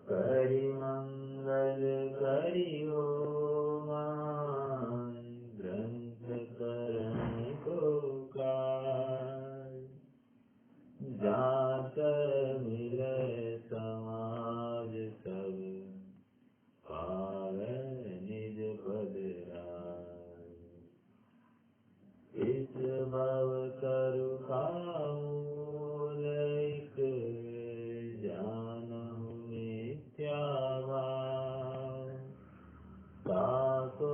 करि मंगल करि मान ग्रंथ करण को काज जात मिले समाज सब पावे निज पद राज इस भव तरु कामूल एक जानहु मिथ्याभाव ताको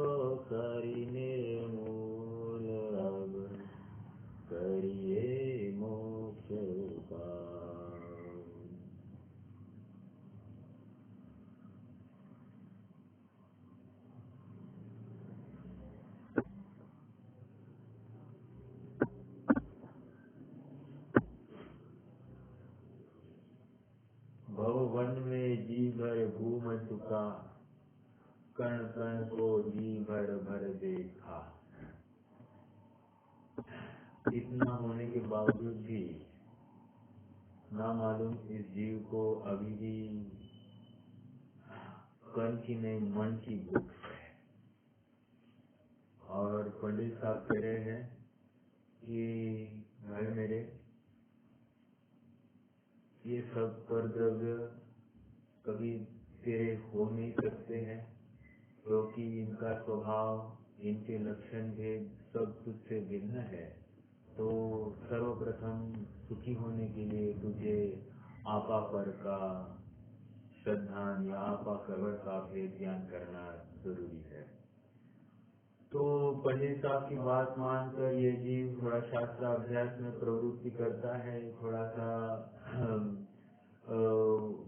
करि निर्मूल अब करिए मोक्ष पाव। भववन में जी भर घूम चुका कण कण को जी भर भर देखा। इतना होने के बावजूद भी ना मालूम इस जीव को अभी भी कण की नहीं मन की भूख है। और पंडित साहब कह रहे हैं कि भाई मेरे ये सब पर द्रव्य कभी तेरे हो नहीं सकते हैं क्योंकि इनका स्वभाव इनके लक्षण भेद सब तुझसे भिन्न है। तो सर्वप्रथम सुखी होने के लिए तुझे आपा पर का श्रद्धान या आपा कवर का भेद ज्ञान करना जरूरी है। तो पंडित साहब की बात मानकर ये जीव थोड़ा शास्त्र अभ्यास में प्रवृत्ति करता है, थोड़ा सा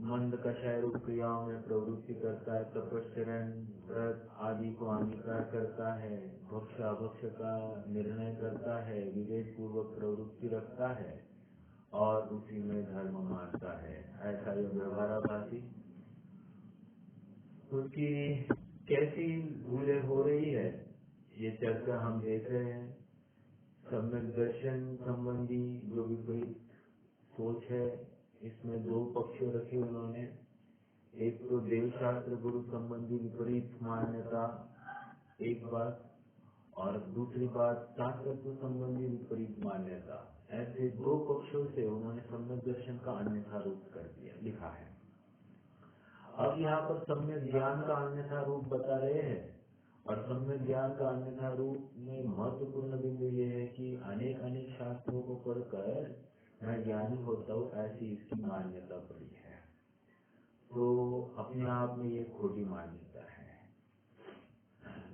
मंद कषाय रूप क्रियाओं में प्रवृत्ति करता है, तपश्चरण व्रत आदि को अंगीकार करता है, भक्ष अभक्ष का निर्णय करता है, विवेक पूर्वक प्रवृत्ति रखता है और उसी में धर्म मानता है। ऐसा ये व्यवहाराभासी उसकी कैसी भूलें हो रही है ये चर्चा हम देख रहे हैं। सम्यक दर्शन संबंधी जो विपरीत सोच है इसमें दो पक्ष रखे उन्होंने। एक तो देव शास्त्र गुरु संबंधी विपरीत मान्यता एक बात, और दूसरी बात शास्त्र संबंधी विपरीत मान्यता। ऐसे दो पक्षों से उन्होंने सम्यक दर्शन का अन्यथा रूप कर दिया लिखा है। अब यहाँ पर सम्यक ज्ञान का अन्यथा रूप बता रहे हैं और सम्यक ज्ञान का अन्यथा रूप में महत्वपूर्ण बिंदु ये है कि अनेक अनेक शास्त्रों को पढ़कर मैं ज्ञानी होता हूँ ऐसी इसकी मान्यता पड़ी है। तो अपने आप में ये खोटी मान्यता है।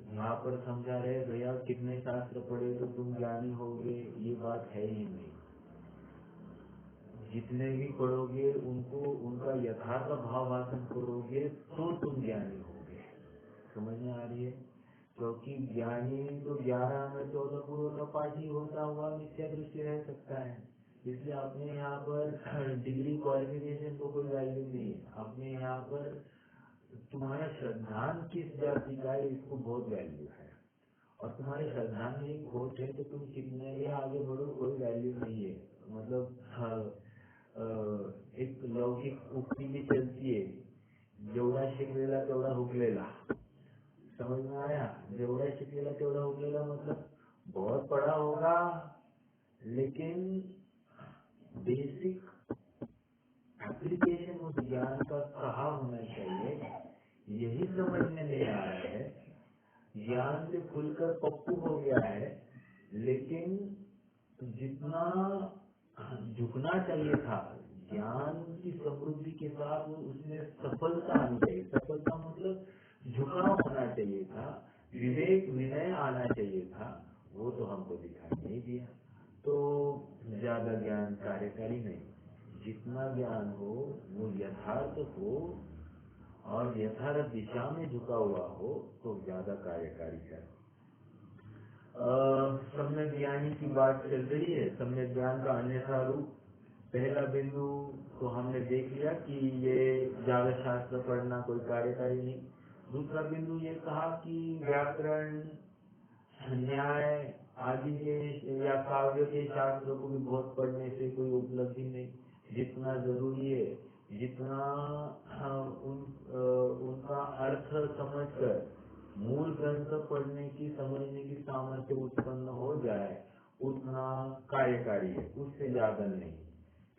यहाँ पर समझा रहे भैया कितने शास्त्र पढ़े तो तुम ज्ञानी होगे, ये बात है ही नहीं। जितने भी पढ़ोगे उनको उनका यथार्थ भाव भाषण करोगे तो तुम ज्ञानी होगे। समझ में आ रही है? क्योंकि ज्ञानी तो 11 में 14 पूर्व का पाठी होता हुआ मिथ्या दृष्टि रह सकता है। इसलिए अपने यहाँ पर डिग्री क्वालिफिकेशन को कोई वैल्यू नहीं है। अपने यहाँ पर तुम्हारा श्रद्धान किस जाति का है इसको बहुत वैल्यू है। और तुम्हारे श्रद्धान में एक खोट है तो तुम कितने ही आगे बढ़ो कोई वैल्यू नहीं है। मतलब एक लौकिक उक्ति भी चलती है, जेवढा शिकलेला तेवढा हुकलेला। समझ में आया? जेवढा शिकलेला तेवढा हुकलेला मतलब बहुत पढ़ा होगा लेकिन बेसिक एप्लीकेशन उस ज्ञान का कहाँ होना चाहिए यही समझ में नहीं आ रहा है। ज्ञान से खुलकर पप्पू हो गया है लेकिन जितना झुकना चाहिए था ज्ञान की समृद्धि के साथ उसमें सफलता आनी चाहिए। सफलता मतलब झुकाव होना चाहिए था, विवेक विनय आना चाहिए था, वो तो हमको दिखाई नहीं दिया। तो ज्यादा ज्ञान कार्यकारी नहीं। जितना ज्ञान हो वो यथार्थ हो और यथार्थ दिशा में झुका हुआ हो तो ज्यादा कार्यकारी है। सम्यक ज्ञानी की बात चल रही है। सम्यक ज्ञान का अन्यथा रूप पहला बिंदु तो हमने देख लिया कि ये ज्यादा शास्त्र पढ़ना कोई कार्यकारी नहीं। दूसरा बिंदु ये कहा कि व्याकरण न्याय आदि के या काव्य के शास्त्रों को भी बहुत पढ़ने से कोई उपलब्धि नहीं। जितना जरूरी है जितना उन तक पढ़ने की समझने की सामर्थ्य उत्पन्न हो जाए उतना कार्यकारी है, उससे ज्यादा नहीं,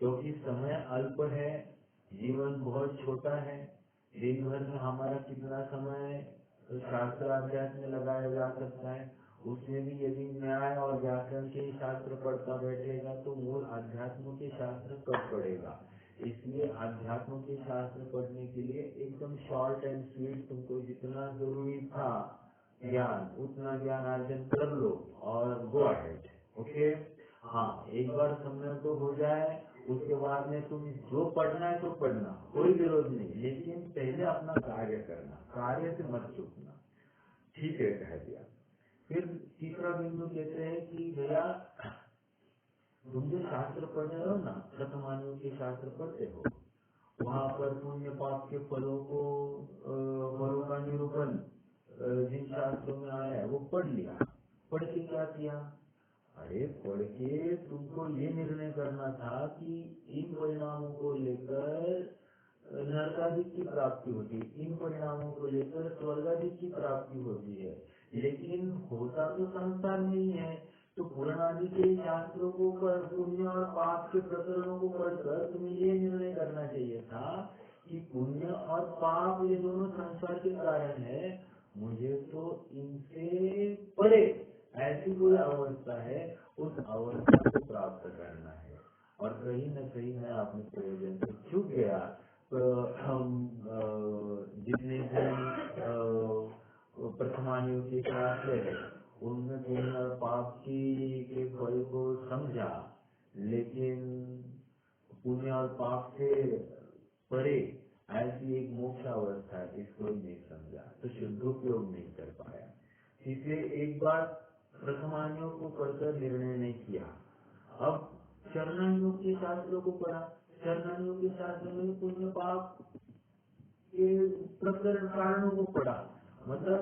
क्योंकि समय अल्प है, जीवन बहुत छोटा है। दिन भर में हमारा कितना समय शास्त्र अभ्यास में लगाया जा सकता है, उसमें भी यदि न्याय और व्याकरण के शास्त्र पढ़ता बैठेगा तो मूल अध्यात्म के शास्त्र कब पढ़ेगा। इसलिए अध्यात्म के शास्त्र पढ़ने के लिए एकदम शॉर्ट एंड स्वीट, तुमको जितना जरूरी था ज्ञान उतना ज्ञान अर्जन कर लो और गो अहेड। ओके, हाँ, एक बार समय तो हो जाए, उसके बाद में तुम जो पढ़ना है तो पढ़ना, कोई विरोध नहीं, लेकिन पहले अपना कार्य करना, कार्य से मत चूकना। ठीक है, कह दिया। फिर तीसरा बिंदु कहते हैं कि भैया तुम जो शास्त्र पढ़ रहे हो ना, प्रथमानियों के शास्त्र पढ़ते हो, वहाँ पर पुण्य पाप के फलों का निरूपण जिन शास्त्रों में आया है वो पढ़ लिया। पढ़ के क्या किया? अरे पढ़ के तुमको ये निर्णय करना था कि इन परिणामों को लेकर नरकादिक की प्राप्ति होती है, इन परिणामों को लेकर स्वर्गादिक की प्राप्ति होती है, लेकिन होता तो संसार नहीं है। तो पुराणादि के शास्त्रों को पढ़, पुण्य और पाप के प्रकरणों को पढ़कर तुम्हें ये निर्णय करना चाहिए था कि पुण्य और पाप ये दोनों संसार के कारण है, मुझे तो इनसे परे ऐसी कोई अवस्था है, उस अवस्था को प्राप्त करना है। और कहीं न कहीं मैं अपने प्रयोजन से चूक गया। तो हम जितने भी प्रथमानियों के शास्त्र है उनमें पुण्य और पाप के फल को समझा, लेकिन पुण्य और पाप से परे ऐसी एक मोक्ष अवस्था है, इसको नहीं समझा, तो शुद्धोपयोग नहीं कर पाया। इसलिए एक बार प्रथमानियों को पढ़कर निर्णय नहीं किया। अब चरणानियों के शास्त्रों को पढ़ा, चरणानियों के शास्त्र में पुण्य पाप के प्रकरण कारणों को पढ़ा, मतलब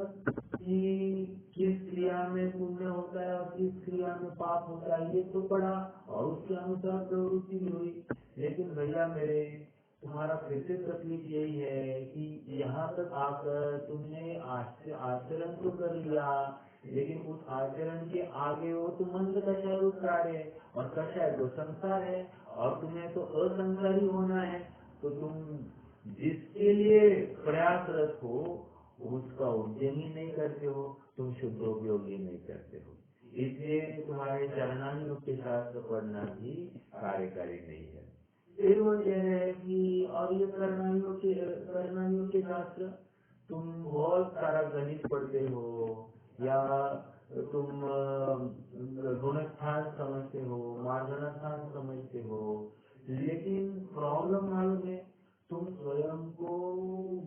कि किस क्रिया में पुण्य होता है और किस क्रिया में पाप होता है ये तो पढ़ा, और उसके अनुसार प्रवृत्ति भी हुई। लेकिन भैया मेरे, तुम्हारा फिर से तकलीफ यही है कि यहाँ तक आकर तुमने आचरण तो कर लिया, लेकिन उस आचरण के आगे वो तो मंद कषाय रूप कार्य है, और कषाय तो संसार है, और तुम्हें तो असंसारी होना है। तो तुम जिसके लिए प्रयासरत हो उसका उद्यम ही नहीं करते हो, तुम शुद्धोपयोग ही नहीं करते हो, इसलिए तुम्हारे चरणानियों के शास्त्र पढ़ना भी कार्यकारी नहीं है। फिर वो कह रहे हैं कि और ये करणानियों के शास्त्र, तुम बहुत सारा गणित पढ़ते हो या तुम गुणस्थान समझते हो, मार्गणास्थान समझते हो, लेकिन प्रॉब्लम मालूम है, तुम स्वयं को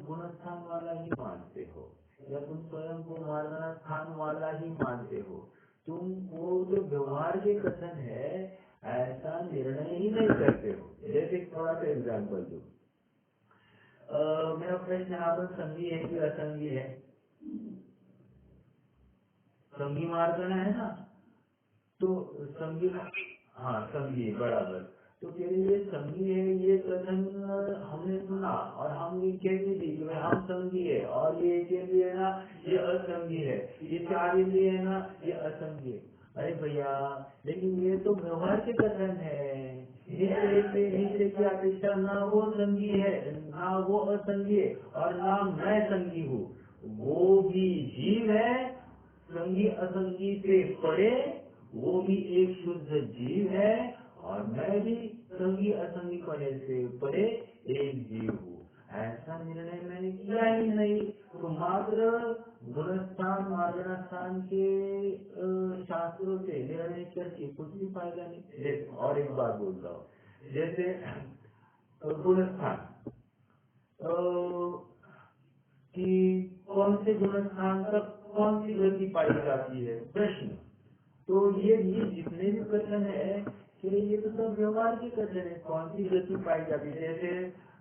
गुणस्थान वाला ही मानते हो या तुम स्वयं को मार्गणास्थान वाला ही मानते हो। तुम वो जो व्यवहार के कथन है ऐसा निर्णय ही नहीं करते हो। जैसे थोड़ा सा एग्जाम्पल दो, मेरा प्रश्न यहाँ पर संगी है कि असंगी है? संगी मार्गण है ना, तो संगी, हाँ संगी बराबर। तो कह रही ये संगी है, ये कथन हमने सुना और हम ये कहते थे कि हम संगी है, और ये कह है ना ये असंगी है, ये चार इंद्रिय है ना ये असंगी है। अरे भैया, लेकिन ये तो व्यवहार के कथन है, जिससे क्या अपेक्षा, ना वो संगी है ना वो असंगी है और ना मैं संगी हूँ, वो भी जीव है, संगी असंगी से परे वो भी एक शुद्ध जीव है, और मैं भी संगी असंगी पने से परे एक जीव हूँ। ऐसा निर्णय मैंने किया ही नहीं। तो मात्र गुणस्थान मार्गणास्थान के शास्त्रों से निर्णय करके कुछ भी फायदा नहीं। और एक बात बोलता हूँ, जैसे गुणस्थान कि कौन से गुणस्थान तक कौन सी गति पाई जाती है, प्रश्न। तो ये जितने भी कथन है कि ये तो सब व्यवहार के कथन है, कौन सी गति पाई जाती है। जैसे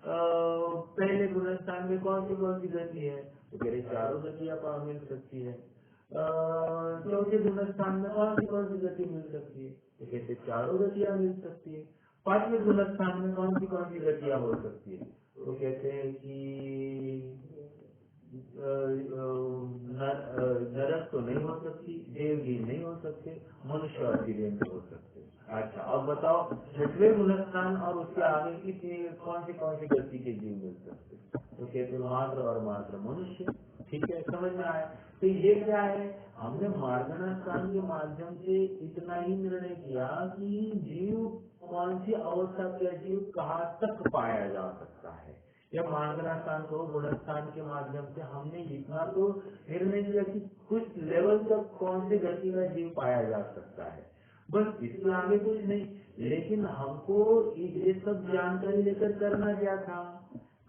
पहले गुणस्थान में कौन सी गति है, तो कह रहे चारों गतियां मिल सकती है। चौथे गुणस्थान में कौन सी गति मिल सकती है, तो कहते चारों गतियां मिल सकती है। पांचवें गुणस्थान में कौन सी गतियां हो सकती है, तो कहते हैं कि नरक बताओ 6वें गुणस्थान और उसके आगे कितनी कौन सी गति के जीव मिल सकते, तो कहते मात्र और मात्र मनुष्य। ठीक है, समझ में आया। तो ये क्या है, हमने मार्गणास्थान के माध्यम से इतना ही निर्णय किया कि जीव कौन सी अवस्था का जीव कहाँ तक पाया जा सकता है, या मार्गणास्थान को गुणस्थान के माध्यम से हमने इतना तो निर्णय किया कि कुछ लेवल तक कौन सी गति का जीव पाया जा सकता है, बस इसके आगे कुछ नहीं। लेकिन हमको ये सब जानकारी लेकर करना क्या था,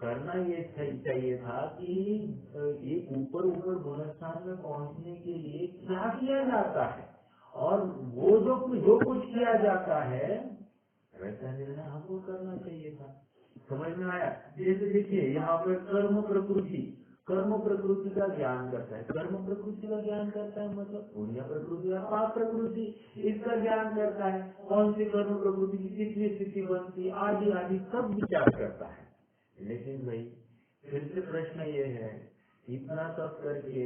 करना ये चाहिए था कि ये ऊपर गुणस्थान में पहुंचने के लिए क्या किया जाता है, और वो जो कुछ किया जाता है वैसा निर्णय हमको करना चाहिए था। समझ में आया। जैसे देखिए यहाँ पर कर्म प्रकृति का ज्ञान करता है, कर्म प्रकृति का ज्ञान करता है मतलब पुण्य प्रकृति और पाप प्रकृति, इसका ज्ञान करता है। कौन सी कर्म प्रकृति की कितनी स्थिति बनती आदि आदि सब विचार करता है। लेकिन भाई फिर से प्रश्न ये है, इतना सब करके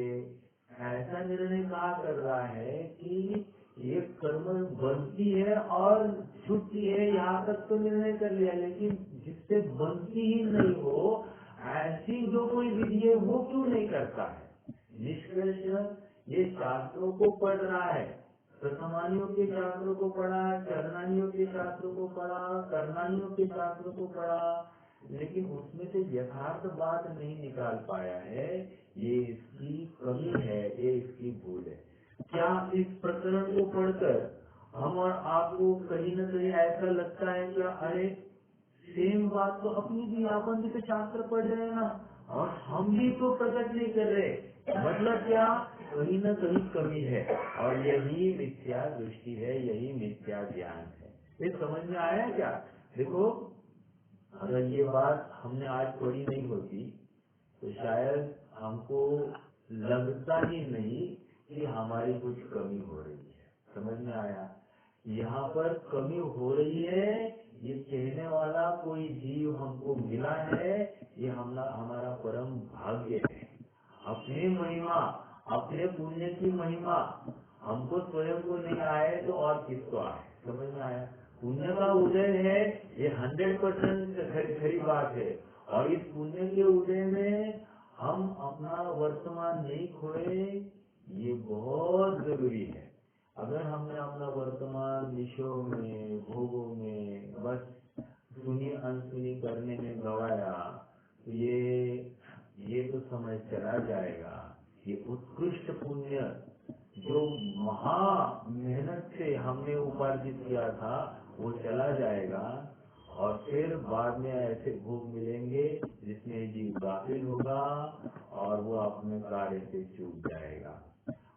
ऐसा निर्णय कहा कर रहा है कि ये कर्म बनती है और छूटती है, यहाँ तक तो निर्णय कर लिया, लेकिन जिससे बनती ही नहीं हो ऐसी जो कोई विधि है वो क्यों नहीं करता है। निष्कर्ष ये शास्त्रों को पढ़ रहा है, प्रथमानियों के शास्त्रों को पढ़ा, चरणानियों के शास्त्रों को पढ़ा, करणानियों के शास्त्रों को पढ़ा, लेकिन उसमें से यथार्थ बात नहीं निकाल पाया है। ये इसकी कमी है, ये इसकी भूल है। क्या इस प्रकरण को पढ़कर हम और आपको कहीं न कहीं ऐसा लगता है क्या, अरे सेम बात तो अपनी भी अपन भी तो शास्त्र पढ़ रहे हैं ना, और हम भी तो प्रकट नहीं कर रहे, मतलब क्या, कहीं न कहीं कमी है, और यही मिथ्या दृष्टि है, यही मिथ्या ज्ञान है। ये समझ में आया क्या। देखो अगर ये बात हमने आज पढ़ी नहीं होती तो शायद हमको लगता ही नहीं कि हमारी कुछ कमी हो रही है। समझ में आया। यहाँ पर कमी हो रही है, ये कहने वाला कोई जीव हमको मिला है, ये हमारा परम भाग्य है। अपनी महिमा, अपने पुण्य की महिमा हमको स्वयं को नहीं आए तो और किसको आए। समझ में आया। पुण्य का उदय है, ये 100% खरी बात है, और इस पुण्य के उदय में हम अपना वर्तमान नहीं खोए, ये बहुत जरूरी है। अगर हमने अपना वर्तमान विषयों में, भोगों में बस सुनी अनसुनी करने में गवाया, तो ये तो समय चला जाएगा। ये उत्कृष्ट पुण्य जो महा मेहनत से हमने उपार्जित किया था वो चला जाएगा, और फिर बाद में ऐसे भोग मिलेंगे जिसमें जीव गाफिल होगा और वो अपने कार्य से चूक जाएगा।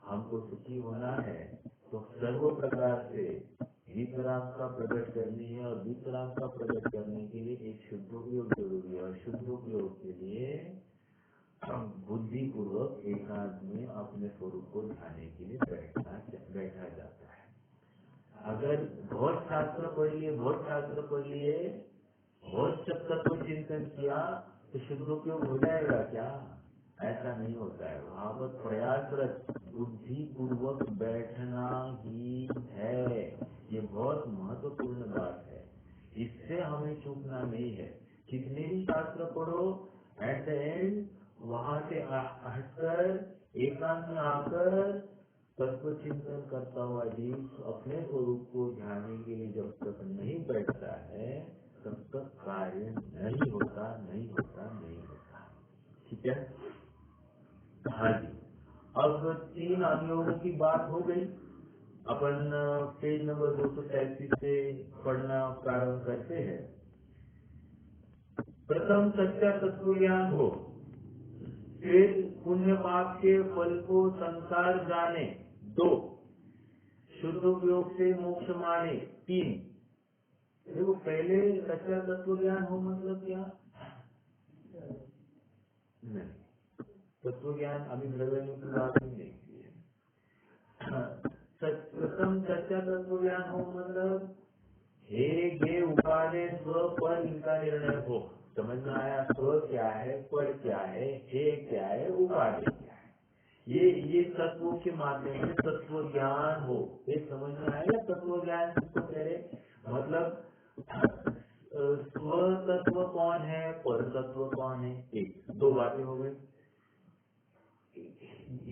हमको सुखी होना है तो सर्व प्रकार से वीतराग का प्रकट करनी है, और वीतराग का प्रकट करने के लिए एक शुद्धोपयोग जरूरी है, और शुद्धोपयोग के लिए बुद्धि पूर्वक एकांत में अपने स्वरूप को ध्यान के लिए बैठा जाता है। अगर बहुत शास्त्र पढ़ लिए, बहुत चक्कर को चिंतन किया तो शुद्धोपयोग हो जाएगा क्या, ऐसा नहीं होता है। वहाँ पर प्रयासरत बुद्धि पूर्वक बैठना ही है, ये बहुत महत्वपूर्ण बात है। इससे हमें चूकना नहीं है। कितने भी शास्त्र पढ़ो, एट द एंड वहाँ से हटकर एकांत में आकर तत्व चिंतन करता हुआ जीव अपने स्वरूप को ध्यान के लिए जब तक नहीं बैठता है तब तक कार्य नहीं होता। ठीक है। हाँ जी। अब 3 अनुयोगों की बात हो गई। अपन पेज नंबर 233 से पढ़ना प्रारंभ करते हैं। प्रथम सच्चा तत्व ज्ञान हो, फिर पुण्य पाप के फल को संसार जाने, 2 शुद्धोपयोग से मोक्ष माने, 3। देखो पहले सच्चा तत्व ज्ञान हो मतलब क्या, नहीं तत्व ज्ञान अभी द्रव्य की बात नहीं की है। प्रथम सच्चा तत्व ज्ञान हो मतलब हे गे उपाधि स्व पर इनका निर्णय हो। समझ में आया। स्व क्या है, पर क्या है, हे क्या है, उपाधि क्या है, ये तत्वों के माध्यम से तत्व ज्ञान हो। ये समझ में आएगा। तत्व ज्ञान किसको कह रहे, मतलब स्व तत्व कौन है, पर तत्व कौन है, एक दो बातें हो गई।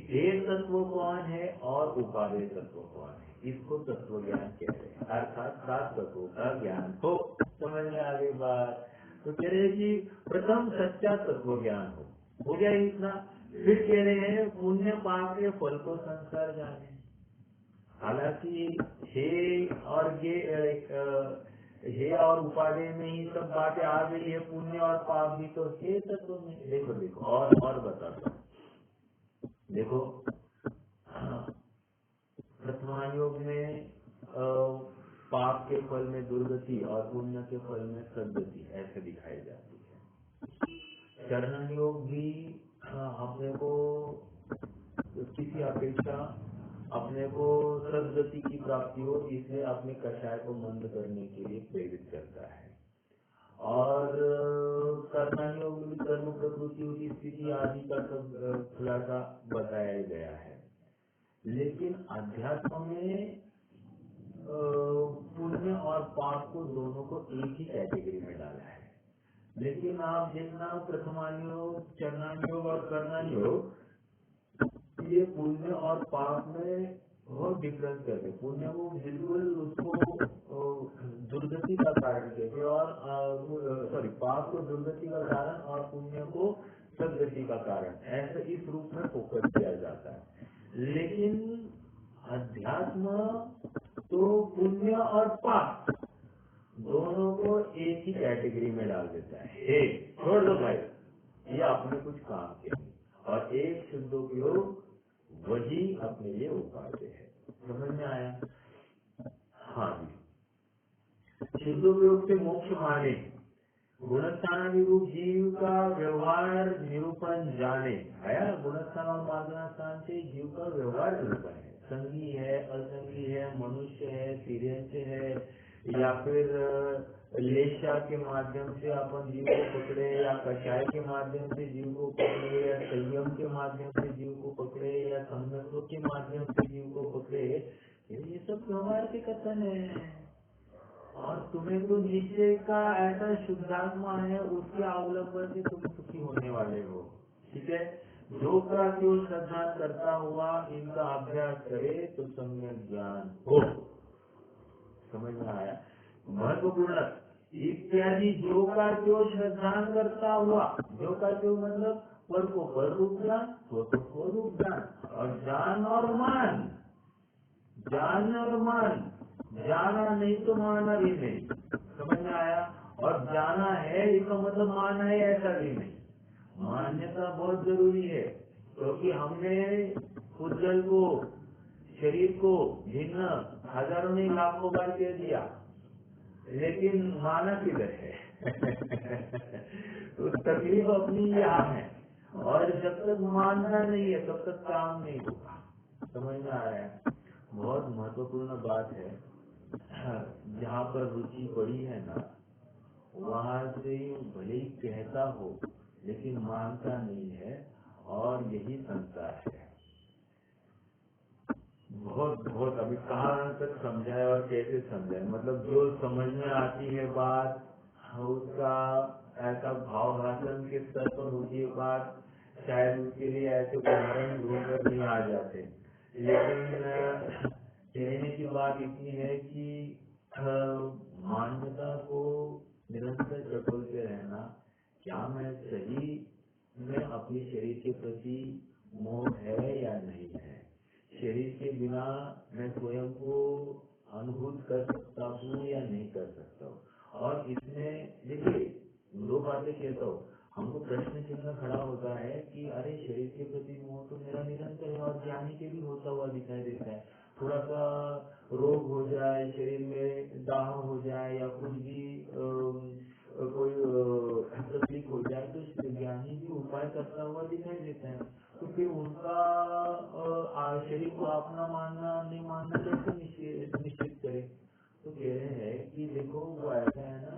हे तत्व कौन है और उपादेय तत्व कौन है, इसको तत्व ज्ञान कहते हैं, अर्थात सात तत्वों का ज्ञान हो। समझ में आ गई बात। तो कह रहे हैं कि प्रथम सच्चा तत्व ज्ञान हो गया इतना। फिर कह रहे हैं पुण्य पाप के फल को संसार जाने। हालांकि हे और हे और उपादेय में ही सब बातें आ गई है, पुण्य और पाप भी तो हे तत्व में। देखो देखो और बताता हूँ। देखो प्रथमायोग में पाप के फल में दुर्गति और पुण्य के फल में सदगति ऐसे दिखाई जाती है। चरण योग भी अपने को किसी अपेक्षा अपने को सदगति की प्राप्ति हो, इसलिए अपने कषाय को मंद करने के लिए प्रेरित करता है। और कर्मयोग में कर्म प्रकृति की स्थिति आदि का सब खुलासा बताया गया है। लेकिन अध्यात्म में पुण्य और पाप को दोनों को एक ही कैटेगरी में डाला है। लेकिन आप देखना प्रथमायोग, चरणायोग और कर्णायोग, ये पुण्य और पाप में बहुत डिफरेंस करते। पुण्य को बिल्कुल उसको दुर्गति का कारण कहते और सॉरी पाप को दुर्गति का कारण और पुण्य को सदगति का कारण, ऐसे इस रूप में फोकस किया जाता है। लेकिन अध्यात्म तो पुण्य और पाप दोनों को एक ही कैटेगरी में डाल देता है। छोड़ दो भाई, ये अपने कुछ काम के नहीं, और एक शुद्ध उपयोग वही अपने लिए उपादेय है। समझ में आया? हाँ जी। शुद्ध उपयोग से मोक्ष माने, गुणस्थान विरूप जीव का व्यवहार निरूपण जाने। आया, गुणस्थान और मार्गस्थान से जीव का व्यवहार निरूपण है। संगी है, असंगी है, मनुष्य है, तिर्यंच है, या फिर लेशा के माध्यम से अपन जीव को पकड़े, या कषाय के माध्यम से जीव को पकड़े, या संयम के माध्यम से जीव को पकड़े, या संगत्व के माध्यम से जीव को पकड़े, ये सब व्यवहार के कथन है। और तुम्हें तो निश्चय का ऐसा शुद्धात्मा है, उसके अवलंबन से तुम सुखी होने वाले हो। ठीक है, जो का जो श्रद्धा करता हुआ इनका अभ्यास करे तो सम्यक ज्ञान हो। समझ में आया? महत्वपूर्ण इत्यादि जो का जो श्रद्धा करता हुआ, जो का जो मतलब पर को पर रूप ज्ञान, स्वरूप स्वरूप ज्ञान, और जान और मान, जान और मान, जाना नहीं तो माना भी नहीं। समझ में आया? और जाना है इसका मतलब माना है ऐसा भी नहीं। मान्यता बहुत जरूरी है, क्योंकि हमने उज्जवल को, शरीर को भिन्न हजारों नहीं लाखों बार कह दिया, लेकिन माना किधर है? तो तकलीफ अपनी यहाँ है, और जब तक मानना नहीं है तब तक काम नहीं होगा। समझ में आ रहा है? बहुत महत्वपूर्ण बात है। जहाँ पर रुचि पड़ी है ना, वहाँ से भले ही कहता हो लेकिन मानता नहीं है, और यही संसार है। बहुत बहुत अभी कहाँ तक समझाए और कैसे समझाए, मतलब जो समझ में आती है बात, उसका ऐसा भाव भाषण के स्तर पर होती है बात, शायद उसके लिए ऐसे उदाहरण ढूंढकर नहीं आ जाते। लेकिन कहने की बात इतनी है कि मान्यता को निरंतर टटोलते रहना, क्या मैं सही में अपने शरीर के प्रति मोह है या नहीं है, शरीर के बिना मैं स्वयं को अनुभूत कर सकता हूँ या नहीं कर सकता हूँ। और इसमें देखिए दो बातें कहता हूँ, हमको प्रश्न चिन्ह खड़ा होता है कि अरे शरीर के प्रति मोह तो मेरा निरंतर है, और ज्ञानी के भी होता हुआ दिखाई देता है। थोड़ा सा रोग हो जाए, शरीर में दाह हो जाए, या कुछ भी कोई तकलीफ हो जाए, तो ज्ञानी भी उपाय करता हुआ दिखाई देता है। तो फिर उनका शरीर को अपना मानना नहीं मानना कैसे निश्चित करे? तो कह रहे हैं कि देखो वो ऐसा है ना,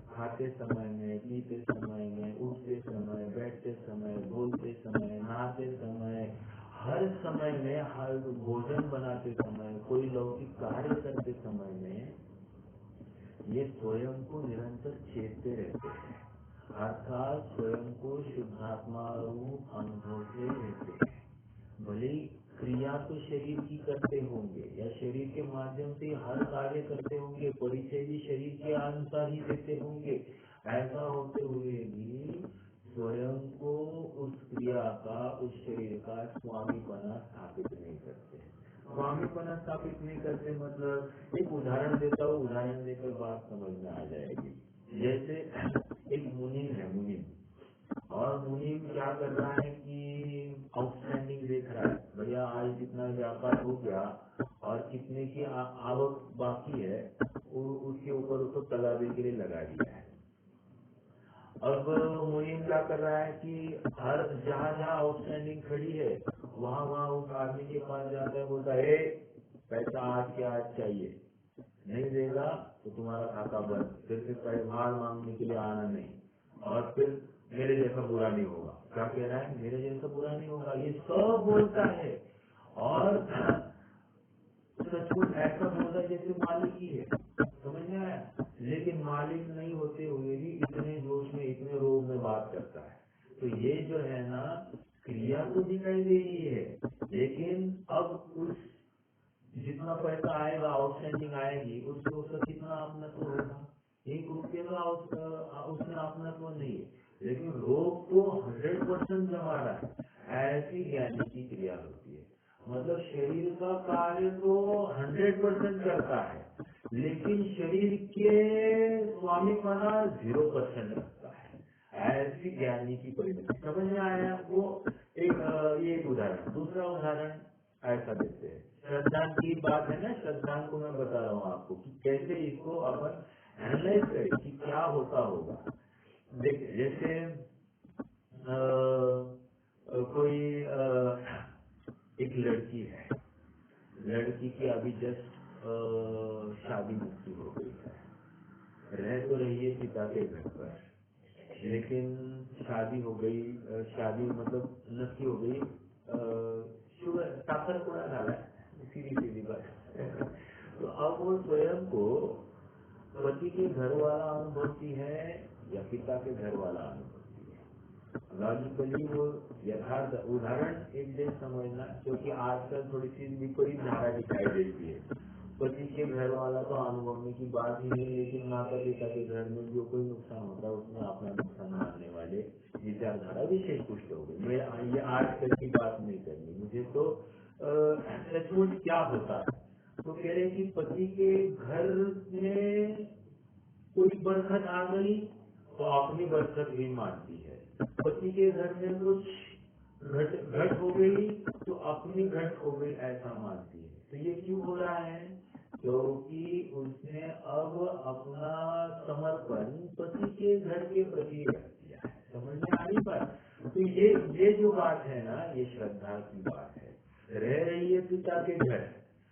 खाते समय में, पीते समय में, उठते समय, बैठते समय, बोलते समय, नहाते समय, हर समय में, हर भोजन बनाते समय, कोई लौकिक कार्य करते समय में ये स्वयं को निरंतर चेतते रहते हैं, अर्थात स्वयं को शुद्धात्मा रूप अनुभव से रहते हैं। भले ही क्रिया तो शरीर की करते होंगे या शरीर के माध्यम से हर कार्य करते होंगे, परिचय भी शरीर के अनुसार ही देते होंगे, ऐसा होते हुए भी स्वयं को उस क्रिया का, उस शरीर का स्वामीपना स्थापित नहीं करते। स्वामीपना स्थापित नहीं करते मतलब एक उदाहरण देता हूँ, उदाहरण देकर बात समझ में आ जाएगी। जैसे एक मुनीम है, मुनीम, और मुनीम क्या कर रहा है कि आउटस्टैंडिंग देख रहा है, भैया आज जितना व्यापार हो गया और कितने की आवक बाकी है, उसके ऊपर उसको तगादे के लिए लगा दिया है। अब मुनीम क्या कर रहा है कि हर जहाँ जहाँ आउटस्टैंडिंग खड़ी है वहाँ वहाँ उस आदमी के पास जाता है, बोलता है पैसा आज के आज चाहिए, नहीं देगा तो तुम्हारा खाता बंद, फिर से पैसे माल मांगने के लिए आना नहीं, और फिर मेरे जैसा बुरा नहीं होगा। क्या कह रहा है? मेरे जैसा बुरा नहीं होगा, ये सब बोलता है और सचमुच ऐसा बोलता है जैसे मालिक ही है, समझ में आया? लेकिन मालिक नहीं होते हुए भी इतने जोश में, इतने रोग में बात करता है। तो ये जो है ना, क्रिया तो दिखाई दे रही है, लेकिन अब उस जितना पैसा आएगा, आउटस्टैंडिंग आएगी, उसका कितना अपनत्व होगा? 1 रुपये का उसमें अपनत्व नहीं है, लेकिन रोग तो 100% जमा रहा है। ऐसी ज्ञानी की क्रिया होती है। मतलब शरीर का कार्य तो 100% करता है, लेकिन शरीर के स्वामीपना 0% रखता है। ऐसी ज्ञानी की परिणति समझ में आया? वो एक उदाहरण। दूसरा उदाहरण ऐसा देते हैं, श्रद्धा की बात है ना, श्रद्धा को मैं बता रहा हूँ आपको कि कैसे इसको अपन एनालाइज करें कि क्या होता होगा। देखिए, जैसे कोई एक लड़की है, लड़की की अभी जस्ट शादी मुक्ति हो गई है, रह तो रही है पिता के घर पर, लेकिन शादी हो गई, शादी मतलब नक्की हो गई, शुगर साखर पूरा डाला है, सीधी सीधी बात। तो अब वो स्वयं को पति के घर वाला अनुभवती है या पिता के घर वाला अनुभवती है? लॉजिकली वो यथार्थ उदाहरण एक दिन समझना, क्योंकि आजकल थोड़ी सी विपरीत धारा दिखाई देती है। पति के घर वाला तो अनुभवने की बात ही नहीं, लेकिन माता पिता के घर में जो कोई नुकसान होता है उसमें अपना नुकसान मानने वाले विचारधारा विशेष पुष्ट हो गई। मैं ये आजकल की बात नहीं करनी मुझे, तो सचमुच क्या होता है? तो कह रहे कि पति के घर में कोई बरकत आ गई तो अपनी बरकत भी मानती है, पति के घर में कुछ घट हो गई तो अपनी घट हो गई ऐसा मानती है। तो ये क्यों हो रहा है? क्योंकि उसने अब अपना समर्पण पति के घर के प्रति रख दिया है। समझ में आ रही बात? तो ये जो बात है ना, ये श्रद्धा की बात है। रह रही है पिता के घर,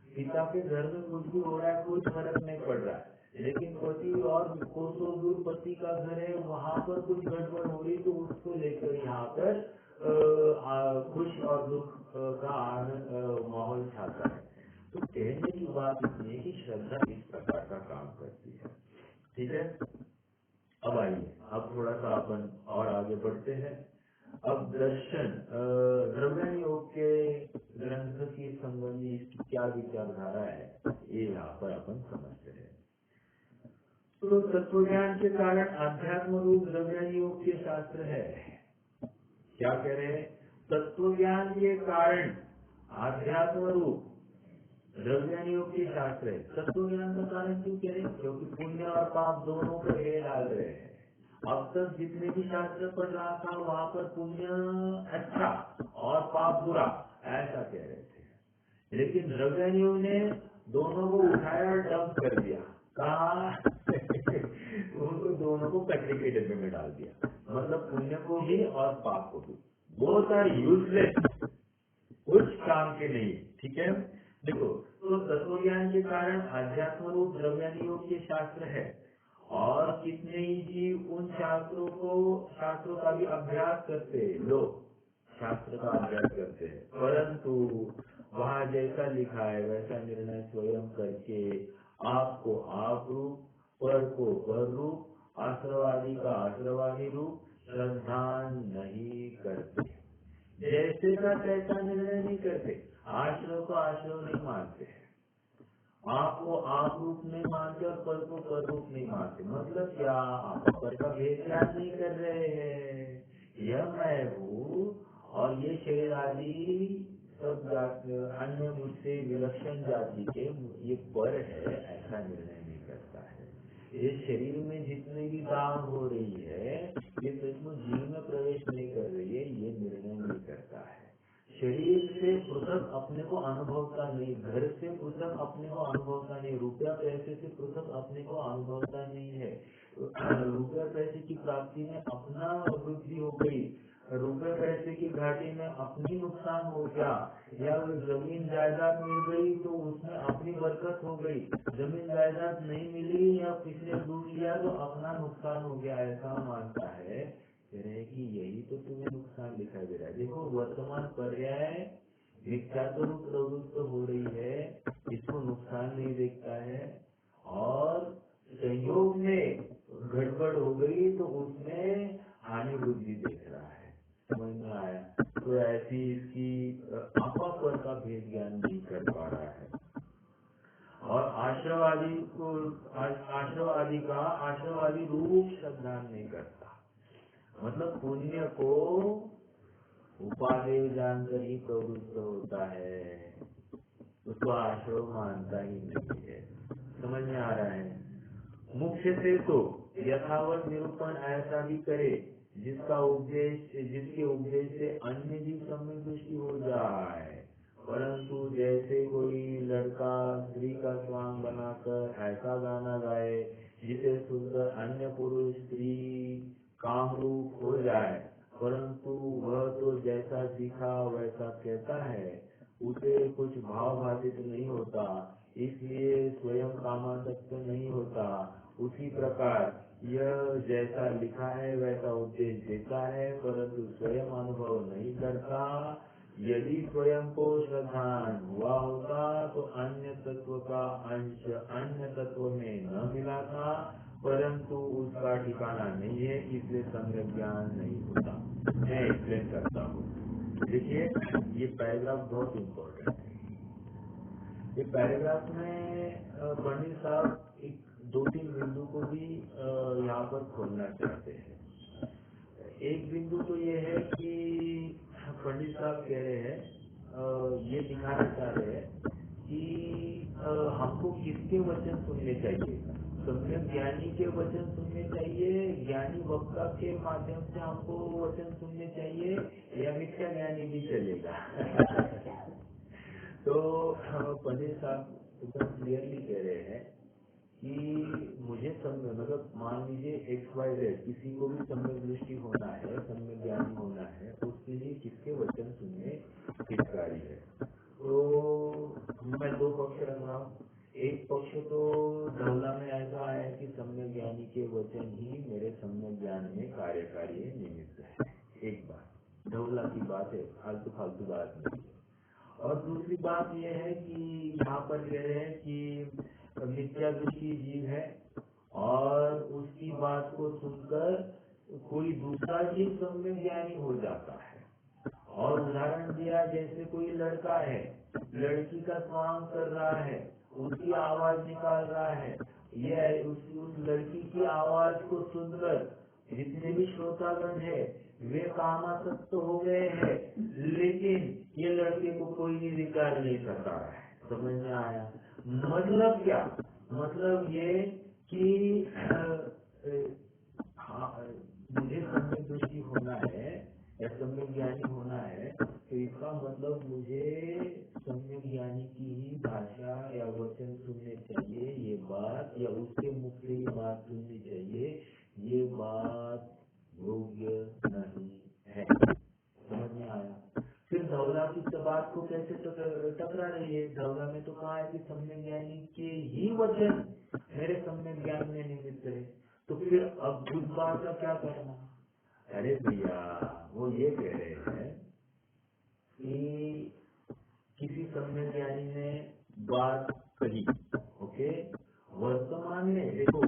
पिता के घर में कुछ भी हो रहा है, कोई फर्क नहीं पड़ रहा है, लेकिन पति और कोसों दूर पति का घर है, वहां पर कुछ गड़बड़ हो रही तो उसको लेकर यहाँ पर खुश और दुख का माहौल छाता है। तो कहने की बात इतनी है कि श्रद्धा इस प्रकार का काम करती है। ठीक है, अब आइए, अब थोड़ा सा अपन और आगे बढ़ते हैं। अब दर्शन द्रव्य योग के ग्रंथ की संबंधी इसकी क्या विचारधारा है, ये यहाँ पर अपन समझते हैं। तो तत्वज्ञान के कारण अध्यात्म रूप द्रव्य योग के शास्त्र है। क्या कह रहे हैं? तत्वज्ञान के कारण आध्यात्म रूप द्रव्य योग के शास्त्र है। तत्वज्ञान का कारण क्यों कह रहे हैं? क्योंकि पुण्य और पाप दोनों को ढेर डाल रहे हैं। अब तक जितने भी शास्त्र पढ़ रहा था वहाँ पर पुण्य अच्छा और पाप बुरा ऐसा कह रहे थे, लेकिन द्रव्य योग ने दोनों को उठाया और डंप कर दिया। कहा? उनको दोनों को कचरे के डब्बे में डाल दिया, मतलब पुण्य को भी और पाप को भी। बोथ आर यूजलेस, कुछ काम के नहीं। ठीक है, देखो, तो तत्वज्ञान के कारण अध्यात्म रूप द्रव्य योग के शास्त्र है, और कितने ही जीव उन शास्त्रों का भी अभ्यास करते हैं, लोग शास्त्र का अभ्यास करते हैं, परंतु वहाँ जैसा लिखा है वैसा निर्णय स्वयं करके आपको आप रूप पर को पर रूप, आश्रवादी का आश्रवादी रूप श्रद्धा नहीं करते। जैसे का तैसा निर्णय नहीं करते, आश्रव को आश्रव नहीं मानते, आप को आप रूप नहीं मानते और पर को पर रूप नहीं मानते। मतलब क्या, आप पर का भेद ज्ञान नहीं कर रहे हैं। यह मैं हूँ और ये शरीर आदि सब अन्य मुझसे विलक्षण जाति के ये पर है, ऐसा निर्णय नहीं करता है। ये शरीर में जितनी भी दाह हो रही है ये सचमुच जीव में प्रवेश नहीं कर रही है, ये निर्णय नहीं करता है। शरीर से पृथक अपने को अनुभवता नहीं, घर से पृथक अपने को अनुभवता नहीं, रुपया पैसे से पृथक अपने को अनुभवता नहीं है। रुपया पैसे की प्राप्ति में अपना वृद्धि हो गई, रुपये पैसे की घाटी में अपनी नुकसान हो गया, या जमीन जायदाद मिल गई तो उसमें अपनी बरकत हो गई, जमीन जायदाद नहीं मिली या किसी ने लूट लिया तो अपना नुकसान हो गया, ऐसा मानता है। कह रहे हैं कि यही तो तुम्हें नुकसान दिखाई दे रहा है। देखो वर्तमान पर्याय मिथ्यात्व प्रवृत्त हो रही है, इसको नुकसान नहीं देखता है, और संयोग में गड़बड़ हो गई तो उसमें हानि वृद्धि देख रहा है। समझ में आया? तो ऐसी इसकी आपा पर का भेद ज्ञान नहीं कर पा रहा है। और आश्रवादी को आश्रवादी का आश्रवादी रूप श्रद्धा नहीं करता, मतलब पुण्य को उपादेय जानकर ही प्रवृत्त होता है, उसको आश्रव मानता ही नहीं है। समझ में आ रहा है? मुख्य से तो यथावत निरूपण ऐसा भी करे जिसके उपदेश से अन्य जीव सम्यक दृष्टि हो जाए, परंतु जैसे कोई लड़का स्त्री का स्वांग बनाकर ऐसा गाना गाए जिसे सुनकर अन्य पुरुष स्त्री कामरूप हो जाए, परंतु वह तो जैसा सीखा वैसा कहता है, उसे कुछ भाव भाषित नहीं होता, इसलिए स्वयं कामासक्त नहीं होता। उसी प्रकार यह जैसा लिखा है वैसा उपदेश देता है, परंतु स्वयं अनुभव नहीं करता। यदि स्वयं को श्रद्धान हुआ होता तो अन्य तत्व का अंश अन्य तत्व में न मिला था, परंतु उसका ठिकाना नहीं है, इसलिए सम्यक ज्ञान नहीं होता। मैं एक्सप्लेन करता हूँ। देखिए ये पैराग्राफ बहुत इम्पोर्टेंट है। ये पैराग्राफ में पंडित साहब एक दो तीन बिंदु को भी यहाँ पर खोलना चाहते हैं। एक बिंदु तो ये है कि पंडित साहब कह रहे हैं, ये दिखाना चाह रहे हैं कि हमको किसके वचन सुनने चाहिए, सम्यक ज्ञानी के वचन सुनने चाहिए, ज्ञानी वक्ता के माध्यम से हमको वचन सुनने चाहिए, या मिथ्या ज्ञानी भी चलेगा। तो पंडित साहब एकदम क्लियरली कह रहे हैं कि मुझे मतलब मान लीजिए XYZ किसी को भी सम्यक दृष्टि होना है, सम्यक ज्ञानी होना है, उसके लिए किसके वचन सुनने हितकारी है। तो मैं दो पक्ष रख रहा हूँ। एक पक्ष तो धौला में ऐसा है कि सम्यक ज्ञानी के वचन ही मेरे सम्यक ज्ञान में कार्यकारी निमित्त है। एक बात धौला की बात है, फालतू फालतू बात नहीं है। और दूसरी बात यह है कि यहाँ पर कह रहे हैं कि मिथ्या दृष्टि जीव है और उसकी बात को सुनकर कोई दूसरा जीव सम्यक ज्ञानी हो जाता है। और उदाहरण दिया, जैसे कोई लड़का है, लड़की का स्वांग कर रहा है, उसकी आवाज निकाल रहा है, यह उस लड़की की आवाज को सुनकर जितने भी श्रोतागण है वे कामासक्त हो गए हैं, लेकिन ये लड़के को कोई भी विकार नहीं कर रहा है। समझ में आया? मतलब क्या? मतलब ये कि मुझे सम्यक दृष्टि होना है या सम्यक ज्ञानी होना है, तो इसका मतलब मुझे सम्यक ज्ञानी की ही भाषा या वचन सुनने चाहिए, ये बात, या उसके मुख से ही बात सुननी चाहिए, ये बात योग्य नहीं है। समझ में आया? फिर धौला की बात को कैसे टकरा रही है? धौला में तो कहा है कि सम्यक ज्ञानी के ही वचन मेरे सम्यक ज्ञान में निमित्त है, तो फिर अब बुद्ध बात का क्या करना? अरे भैया वो ये कह रहे हैं कि किसी सम्यक ज्ञानी ने बात कही, ओके, वर्तमान में देखो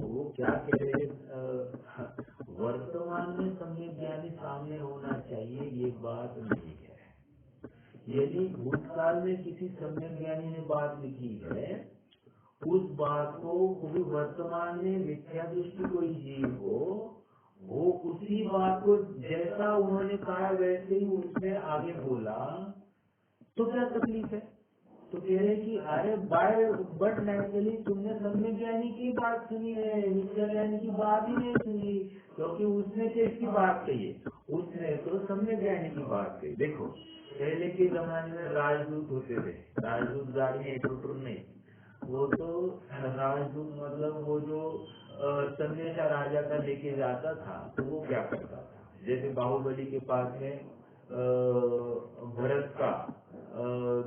ये बात नहीं है। यदि भूतकाल में किसी सम्यक ज्ञानी ने बात लिखी है, उस बात को कोई वर्तमान में मिथ्या दृष्टि कोई जीव हो, वो उसी बात को जैसा उन्होंने कहा वैसे ही उसने आगे बोला, तो क्या तकलीफ है? तो कह रहे कि अरे बट नेचुरली तुमने सम्यक ज्ञानी की बात सुनी है, मिथ्या ज्ञानी की बात ही नहीं सुनी, क्योंकि उसने किसकी बात कही है? उसने तो सम्यक ज्ञानी की बात कही। देखो पहले के जमाने में राजदूत होते थे, राजदूत गाड़ी में टुटुर नहीं, वो तो राजदूत मतलब वो जो संदेशा राजा का लेके जाता था, तो वो क्या करता था, जैसे बाहुबली के पास में भरत का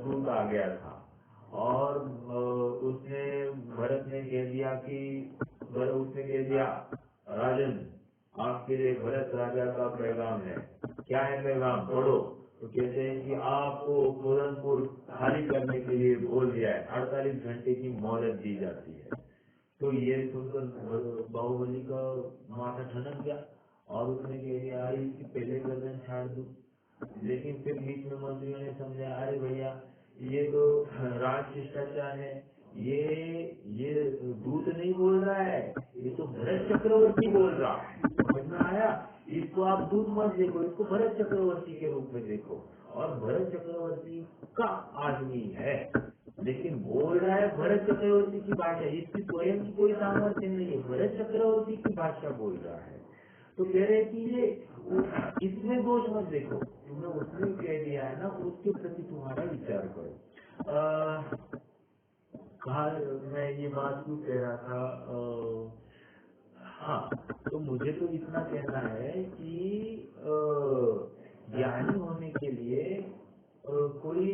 दूत आ गया था और उसने भरत ने कह दिया कि उसने कह दिया राजन आपके लिए भरत राजा का पैगाम है। क्या है पैगाम? पढ़ो। तो कहते हैं कि आपको गोरखपुर खाली करने के लिए बोल दिया है, 48 घंटे की मोहलत दी जाती है। तो ये सुनकर बाहुबली का माथा ठनक गया और उसने कह दिया इसकी पहले गर्दन छाड़ दूं। लेकिन फिर बीच में मंत्रियों ने समझा, अरे भैया ये तो राज शिष्टाचार है, ये दूत नहीं बोल रहा है, ये तो भरत चक्रवर्ती बोल रहा है। समझ में आया? इसको आप दूत मत देखो, इसको भरत चक्रवर्ती के रूप में देखो। और भरत चक्रवर्ती का आदमी है, लेकिन बोल रहा है भरत चक्रवर्ती की भाषा, इसकी स्वयं की कोई सामर्थ्य नहीं है, भरत चक्रवर्ती की भाषा बोल रहा है। तो कह रहे कि ये इसमें दोष मत देखो, तुमने उसने कह दिया है ना, उसके प्रति तुम्हारा विचार करो। कहा मैं ये बात क्यों कह रहा था? हाँ, तो मुझे तो इतना कहना है कि ज्ञानी होने के लिए कोई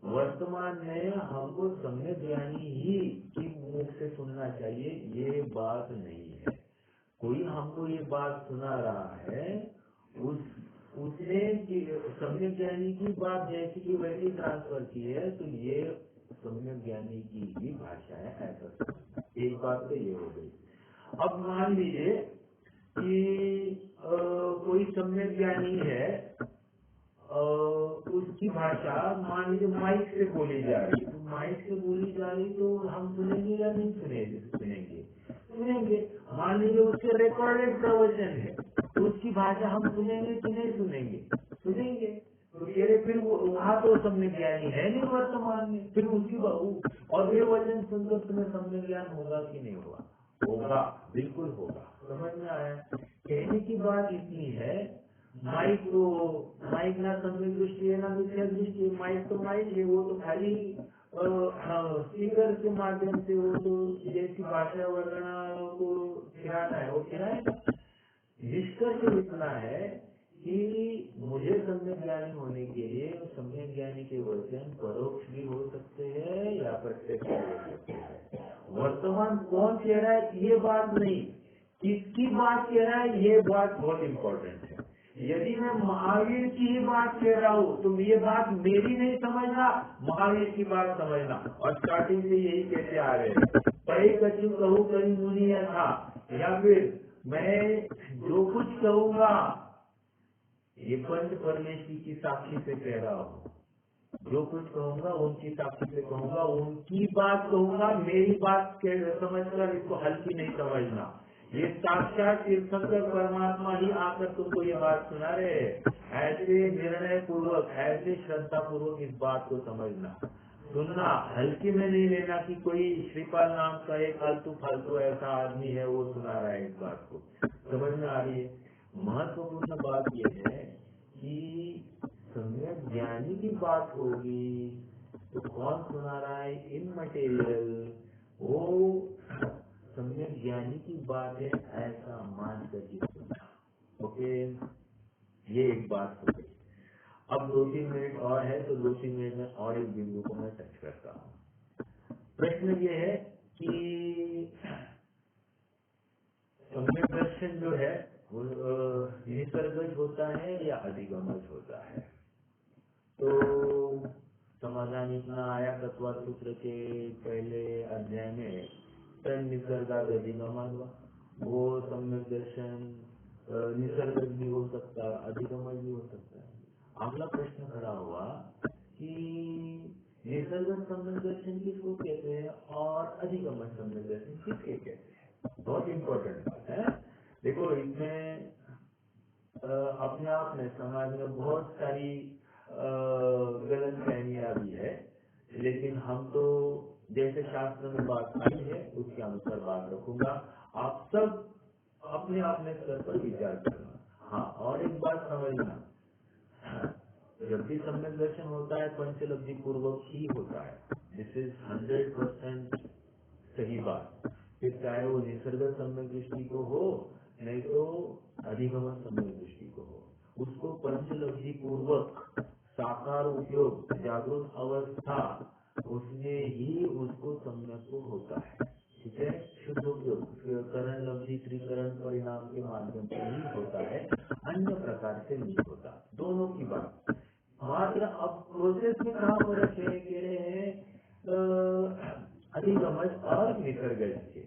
वर्तमान में हमको सम्यक ज्ञानी ही की मुख से सुनना चाहिए, ये बात नहीं है। कोई हमको ये बात सुना रहा है, उसने सम्यक ज्ञानी की बात जैसी की वैसी ट्रांसफर की है, तो ये सम्यक ज्ञानी की ही भाषा है, ऐसा समझना। एक बात तो ये हो गई। अब मान लीजिए कि कोई सम्यक ज्ञानी है, उसकी भाषा मान लीजिए माइक से बोली जा रही, तो माइक से बोली जा रही तो हम सुनेंगे या नहीं सुनेंगे? सुनेंगे। मान लीजिए उसके रिकॉर्डेड प्रवचन है, तो उसकी भाषा हम सुनेंगे कि नहीं सुनेंगे? सुनेंगे। तो कह रहे फिर वहाँ तो सम्यक ज्ञानी है नहीं वर्तमान में, फिर उसकी और वे वचन सुनकर तुम्हें सम्यक ज्ञान होगा कि नहीं होगा? होगा, बिल्कुल होगा। समझ में आया? कहने की बात इतनी है, माइक ना सम्यक दृष्टि है ना मिथ्या दृष्टि है, माइक तो माइक है, वो तो खाली स्पीकर के माध्यम से वो तो जैसी भाषा वर्णना को खिलाना है वो खिलाएगा। निष्कर्ष इतना है कि मुझे सम्यक ज्ञानी होने के लिए सम्यक ज्ञानी के वचन परोक्ष भी हो सकते हैं या प्रत्यक्ष भी हो सकते हैं। वर्तमान कौन कह रहा है ये बात नहीं, किसकी बात कह रहा है ये बात बहुत इम्पोर्टेंट है। यदि मैं महावीर की ही बात कह रहा हूँ तो ये बात मेरी नहीं समझना, महावीर की बात समझना। और स्टार्टिंग से यही कहते आ रहे हैं, पढ़े कछु कहूँ कहीं मुनि था, या फिर मैं जो कुछ कहूँगा ये पंच परमेश्वरी की साक्षी से कह रहा हूँ, जो कुछ कहूँगा उनकी साक्षी से कहूँगा, उनकी बात कहूँगा, मेरी बात समझकर इसको हल्की नहीं समझना। ये साक्षात तीर्थंकर परमात्मा ही आकर तुमको ये बात सुना रहे, ऐसे निर्णय पूर्वक ऐसे श्रद्धा पूर्वक इस बात को समझना, सुनना, हल्की में नहीं लेना कि कोई श्रीपाल नाम का एक फालतू फालतू ऐसा आदमी है वो सुना रहा है इस बात को। समझ में आ रही है? महत्वपूर्ण बात यह है कि सम्यक ज्ञानी की बात होगी तो कौन सुना रहा है इन मटेरियल, वो सम्यक ज्ञानी की बात है ऐसा मान कर ही सुनना। ओके, ये एक बात हो गई। अब 2-3 मिनट और है तो 2-3 मिनट में और एक बिंदु को मैं टच करता हूँ। प्रश्न ये है कि सम्यक दर्शन जो है वो निसर्गज होता है या अधिगमज होता है? तो समाधान इतना आया तत्व सूत्र के पहले अध्याय में, तन निसर्गाद अधिगमन, वो सम्यक दर्शन निसर्गज भी हो सकता अधिगमन भी हो सकता है। अगला प्रश्न खड़ा हुआ कि निसर्ग सम्यक दर्शन किसको कहते हैं और अधिगमन सम्यक दर्शन किसके कहते हैं। बहुत इंपॉर्टेंट बात है। देखो इसमें अपने आप में समाज में बहुत सारी गलत फहमियां भी है, लेकिन हम तो जैसे शास्त्र में बात आई है उसके अनुसार बात रखूंगा। आप सब अपने अपने स्तर पर विचार करना। हाँ, और एक बात समझना, जब भी सम्यक दर्शन होता है पंचलब्धि पूर्वक ही होता है। दिस इज 100% सही बात। फिर चाहे वो निसर्ग सम्यक दृष्टि को हो नहीं तो अधिगमन सम्यक दृष्टि को हो, उसको पंचलब्धि पूर्वक साकार उपयोग जागरूक अवस्था उसमें ही उसको सम्यक को होता है। ठीक है, शुद्ध उपयोग करण लब्धि त्रिकरण परिणाम के माध्यम से ही होता है, अन्य प्रकार से नहीं होता। दोनों की बात। मात्र अब प्रोसेस में कहाँ फर्क है, कह रहे हैं अधिगमन और निसर्गज के।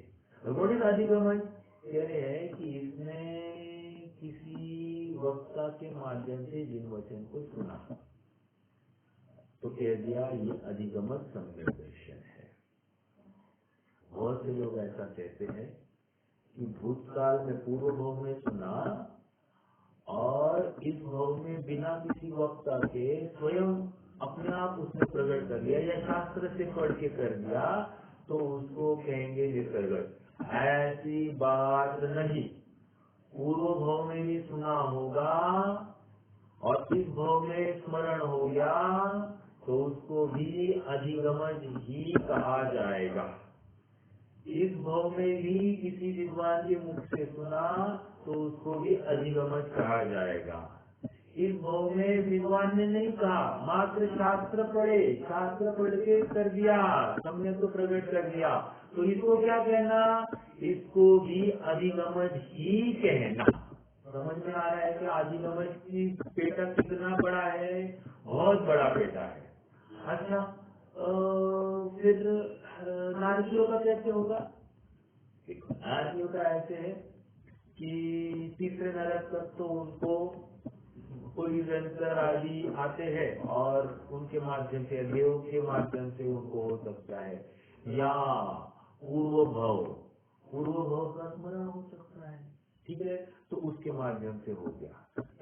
अधिगमन कह रहे हैं कि इसने किसी वक्ता के माध्यम से जिन वचन को सुना तो कह दिया ये अधिगमन सम्यक दर्शन है। बहुत से लोग ऐसा कहते हैं कि भूतकाल में पूर्व भाव में सुना और इस भाव में बिना किसी वक्ता के स्वयं अपने आप उसने प्रकट कर लिया या शास्त्र से पढ़ के कर दिया तो उसको कहेंगे निसर्ग। ऐसी बात नहीं। पूर्व भाव में भी सुना होगा और इस भाव में स्मरण हो गया तो उसको भी अधिगमन ही कहा जाएगा। इस भाव में भी किसी विद्वान के मुख से सुना तो उसको भी अधिगमन कहा जाएगा। इस भाव में विद्वान ने नहीं कहा, मात्र शास्त्र पढ़ के कर दिया, हमने तो प्रकट कर दिया, तो इसको क्या कहना, इसको भी अधिगमन ही कहना। समझ में आ रहा है कि अधिगमन की पेटा कितना बड़ा है, बहुत बड़ा पेटा है। अच्छा, फिर नारकियों का कैसे होगा? नारकियों का ऐसे है कि तीसरे नरक तक तो उनको कोई वेंचर आदि आते हैं और उनके माध्यम से देव के माध्यम से उनको हो सकता है, या पूर्व भव का स्मरण हो सकता है। ठीक है, तो उसके माध्यम से हो गया,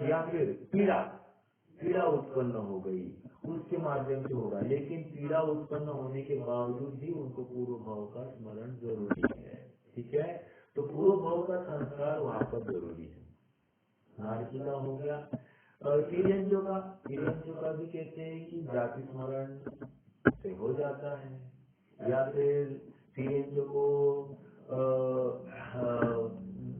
या फिर पीड़ा उत्पन्न हो गई उसके माध्यम से होगा। लेकिन पीड़ा उत्पन्न होने के बावजूद भी उनको पूर्व भाव का स्मरण जरूरी है। ठीक है, तो पूर्व भाव का संस्कार वहां पर जरूरी है। नारकी का हो गया। तिर्यंजों का भी कहते हैं कि जाति स्मरण से हो जाता है, या फिर तिर्यंजों को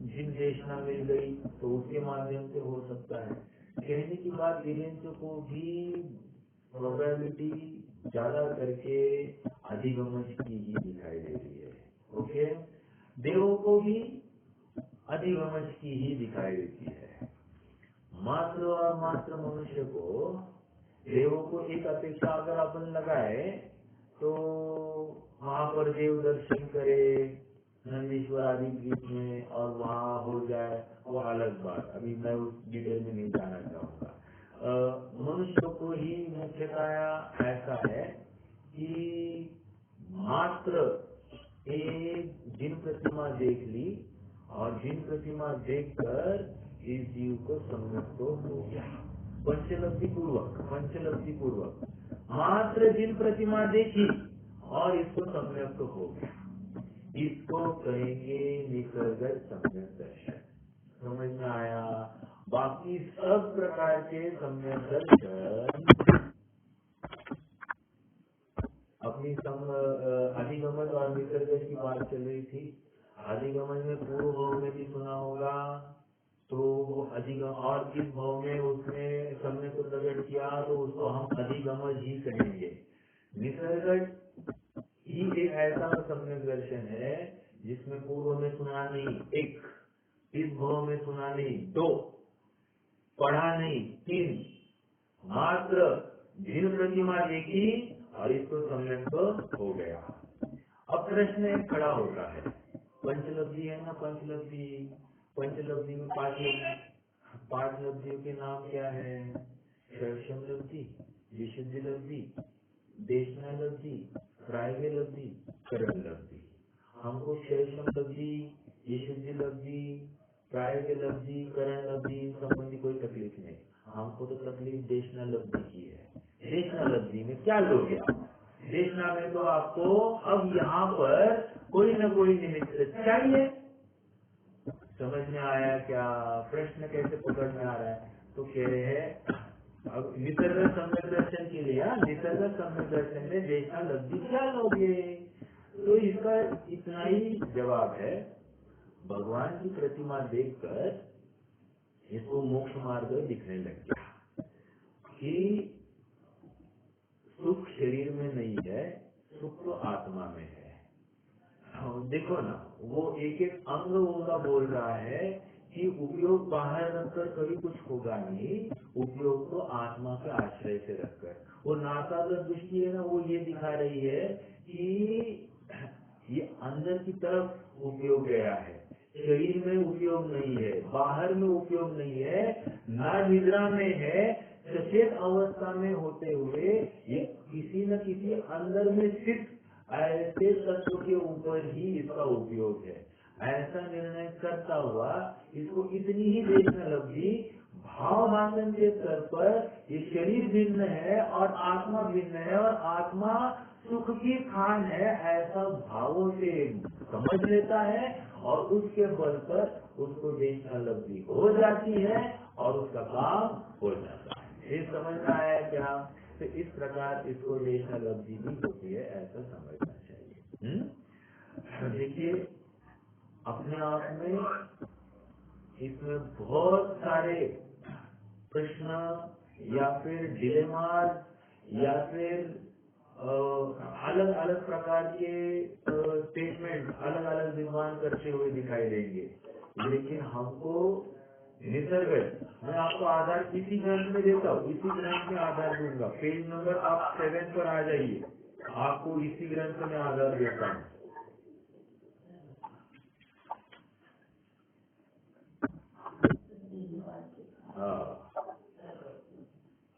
जिन देशना मिल गई तो उसके माध्यम से हो सकता है। कहने की बात तिर्यंजों को भी प्रोबेबिलिटी ज्यादा करके अधिगमन की ही दिखाई दे रही है। ओके, देवों को भी अधिगमन की ही दिखाई देती है। मात्र और मात्र मनुष्य को, देवों को एक अपेक्षा अगर अपन लगाए तो वहां पर देव दर्शन करे नंदीश्वर आदि द्वीप में और वहां हो जाए, वो अलग बात, अभी मैं उस डिटेल में नहीं जाना चाहूंगा। मनुष्य को ही मुख्यतः ऐसा है कि मात्र एक जिन प्रतिमा देख ली और जिन प्रतिमा देखकर इस जीव को सम्यक तो हो गया। पंचलब्धि पूर्वक मात्र जिन प्रतिमा देखी और इसको सम्यक तो हो गया, इसको कहेंगे निसर्ग सम्यक दर्शन। समझ में आया? बाकी सब प्रकार के सम्यक दर्शन अपनी अधिगमन और निसर्ग की बात चल रही थी। अधिगमन में पूर्व भाव में भी सुना होगा तो वो अधिगम, और इस भाव में उसने सम्यक को प्रकट किया तो उसको हम अधिगमन ही कहेंगे। निसर्ग ही एक ऐसा सम्यक दर्शन है जिसमें पूर्व में सुना नहीं एक, इस भाव में सुना नहीं दो, पढ़ा नहीं तीन, मात्र जिन प्रतिमा देखी और इसको सम्यक तो हो गया। अब प्रश्न एक खड़ा होता है, पंचलब्धि है ना, पंचलब्धि में 5 लब्धि, पाठ लब्धियों के नाम क्या है? षोडशम लब्धि, विशुद्धि लब्धि, देशना लब्धि, प्रायव्य लब्धि, करण लब्धि। हमको षोडशम लब्धि, विशुद्धि लब्धि, प्रायव्य लब्धि, करण लब्धि संबंधी कोई तकलीफ नहीं। हमको तो तकलीफ देशना लब्धि की है। देशना लब्धि में क्या लोगे आप? देशना में तो आपको अब यहाँ पर कोई न कोई निमित्त चाहिए। समझ में आया क्या? प्रश्न कैसे पकड़ में आ रहा है? तो कह रहे हैं अब निसर्ग सम्यक दर्शन के लिए, निसर्ग सम्यक दर्शन में देशना लब्धि क्या लोगे? तो इसका इतना ही जवाब है, भगवान की प्रतिमा देखकर इसको मोक्ष मार्ग दिखने लग गया कि सुख शरीर में नहीं है, सुख तो आत्मा में है। देखो ना, वो एक एक अंग होगा बोल रहा है कि उपयोग बाहर रखकर कभी कुछ होगा नहीं, उपयोग तो आत्मा के आश्रय से रखकर। वो नासागत दृष्टि है ना, वो ये दिखा रही है कि ये अंदर की तरफ उपयोग गया है, शरीर में उपयोग नहीं है, बाहर में उपयोग नहीं है, ना निद्रा में है, सचेत अवस्था में होते हुए ये किसी न किसी अंदर में स्थित ऐसे तत्व के ऊपर ही इसका उपयोग है। ऐसा निर्णय करता हुआ इसको इतनी ही देखना लब्धि, भाव भाषण के स्तर पर ये शरीर भिन्न है और आत्मा भिन्न है और आत्मा सुख की खान है, ऐसा भावों से समझ लेता है और उसके बल पर उसको देखना लब्धि हो जाती है और उसका काम हो जाता है। ये समझ में आया क्या? तो इस प्रकार इसको देखना लब्धि भी होती है, ऐसा समझना चाहिए। देखिए, अपने आप में इसमें बहुत सारे प्रश्न या फिर डिलेमास या फिर अलग अलग प्रकार के स्टेटमेंट अलग अलग विद्वान करते हुए दिखाई देंगे, लेकिन हमको निसर्ग, मैं आपको आधार इसी ग्रंथ में देता हूँ, इसी ग्रंथ में आधार दूंगा। पेज नंबर आप 7 पर आ जाइए, आपको इसी ग्रंथ में आधार देता हूँ।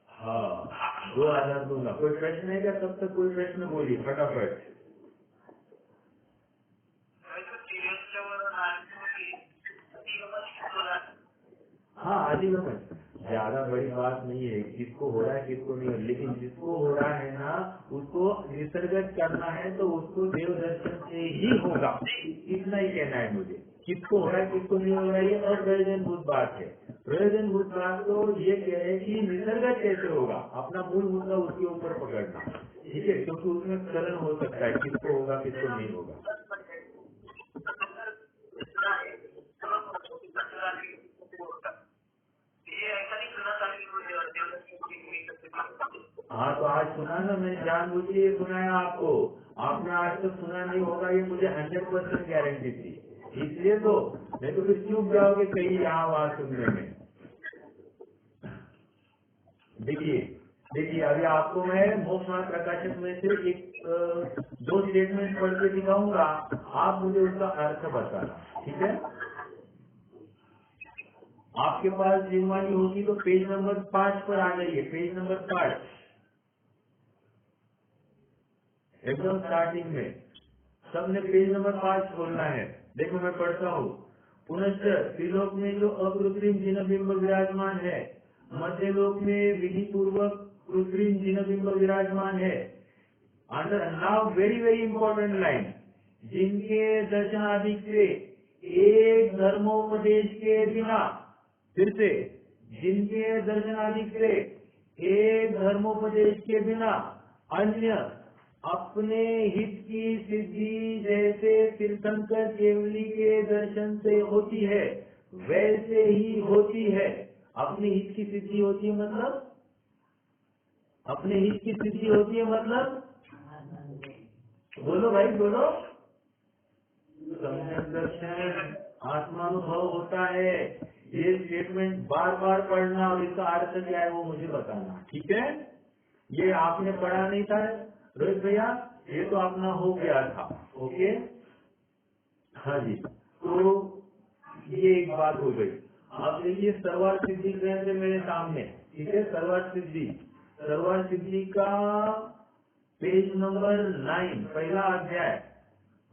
हाँ, 2 आधार दूंगा। कोई प्रश्न है क्या? तब तक कोई प्रश्न बोलिए फटाफट। हाँ, अधिगमन ज्यादा बड़ी बात नहीं है, किसको हो रहा है किसको नहीं हो रहा, लेकिन जिसको हो रहा है ना उसको निसर्गत करना है तो उसको देव दर्शन से ही होगा, इतना ही कहना है मुझे। किसको हो रहा है किसको नहीं हो रहा है ये अप्रयोजनभूत बात है। प्रयोजनभूत बात तो ये कह रहे कि निसर्गत कैसे होगा, अपना मूल मुद्दा उसके ऊपर पकड़ना, ठीक है, क्योंकि उसमें चलन हो सकता है किसको होगा किसको नहीं होगा। हाँ, तो आज सुना ना, मैंने जानबूझ के ये सुनाया आपको, आपने आज तक सुना नहीं होगा, ये मुझे 100% गारंटी थी, इसलिए तो नहीं तो फिर चूक जाओगे कहीं यहाँ वहाँ सुनने में। देखिए अभी आपको मैं मोक्ष मार्ग प्रकाशक में से एक 2 स्टेटमेंट पढ़ के दिखाऊंगा, आप मुझे उसका अर्थ बताना, ठीक है? आपके पास जीववाणी होगी तो पेज नंबर 5 पर आ जाइए, पेज नंबर 5 एकदम स्टार्टिंग में सबने पेज नंबर 5 खोलना है। देखो मैं पढ़ता हूँ। पुनश्च त्रिलोक में जो अकृत्रिम जिन बिंब विराजमान है, मध्य लोक में विधि पूर्वक कृत्रिम जिन बिंब विराजमान है। Under now very very important line, जिनके दर्शनादि से एक धर्मोपदेश के बिना, फिर से जिनके दर्शनादि से एक धर्मोपदेश के बिना अन्य अपने हित की सिद्धि जैसे तीर्थंकर केवली के दर्शन से होती है वैसे ही होती है। अपने हित की सिद्धि होती है मतलब, अपने हित की सिद्धि होती है मतलब, बोलो भाई बोलो। सम्यक दर्शन आत्मानुभव होता है। ये स्टेटमेंट बार बार पढ़ना और इसका अर्थ क्या है वो मुझे बताना, ठीक है? ये आपने पढ़ा नहीं था रोहित भैया, ये तो अपना हो गया था, ओके? हाँ जी, तो ये एक बात हो गई। आप देखिए सर्वार्थ सिद्धि ग्रंथ है मेरे सामने, ठीक है। सर्वार्थ सिद्धि का पेज नंबर 9, पहला अध्याय,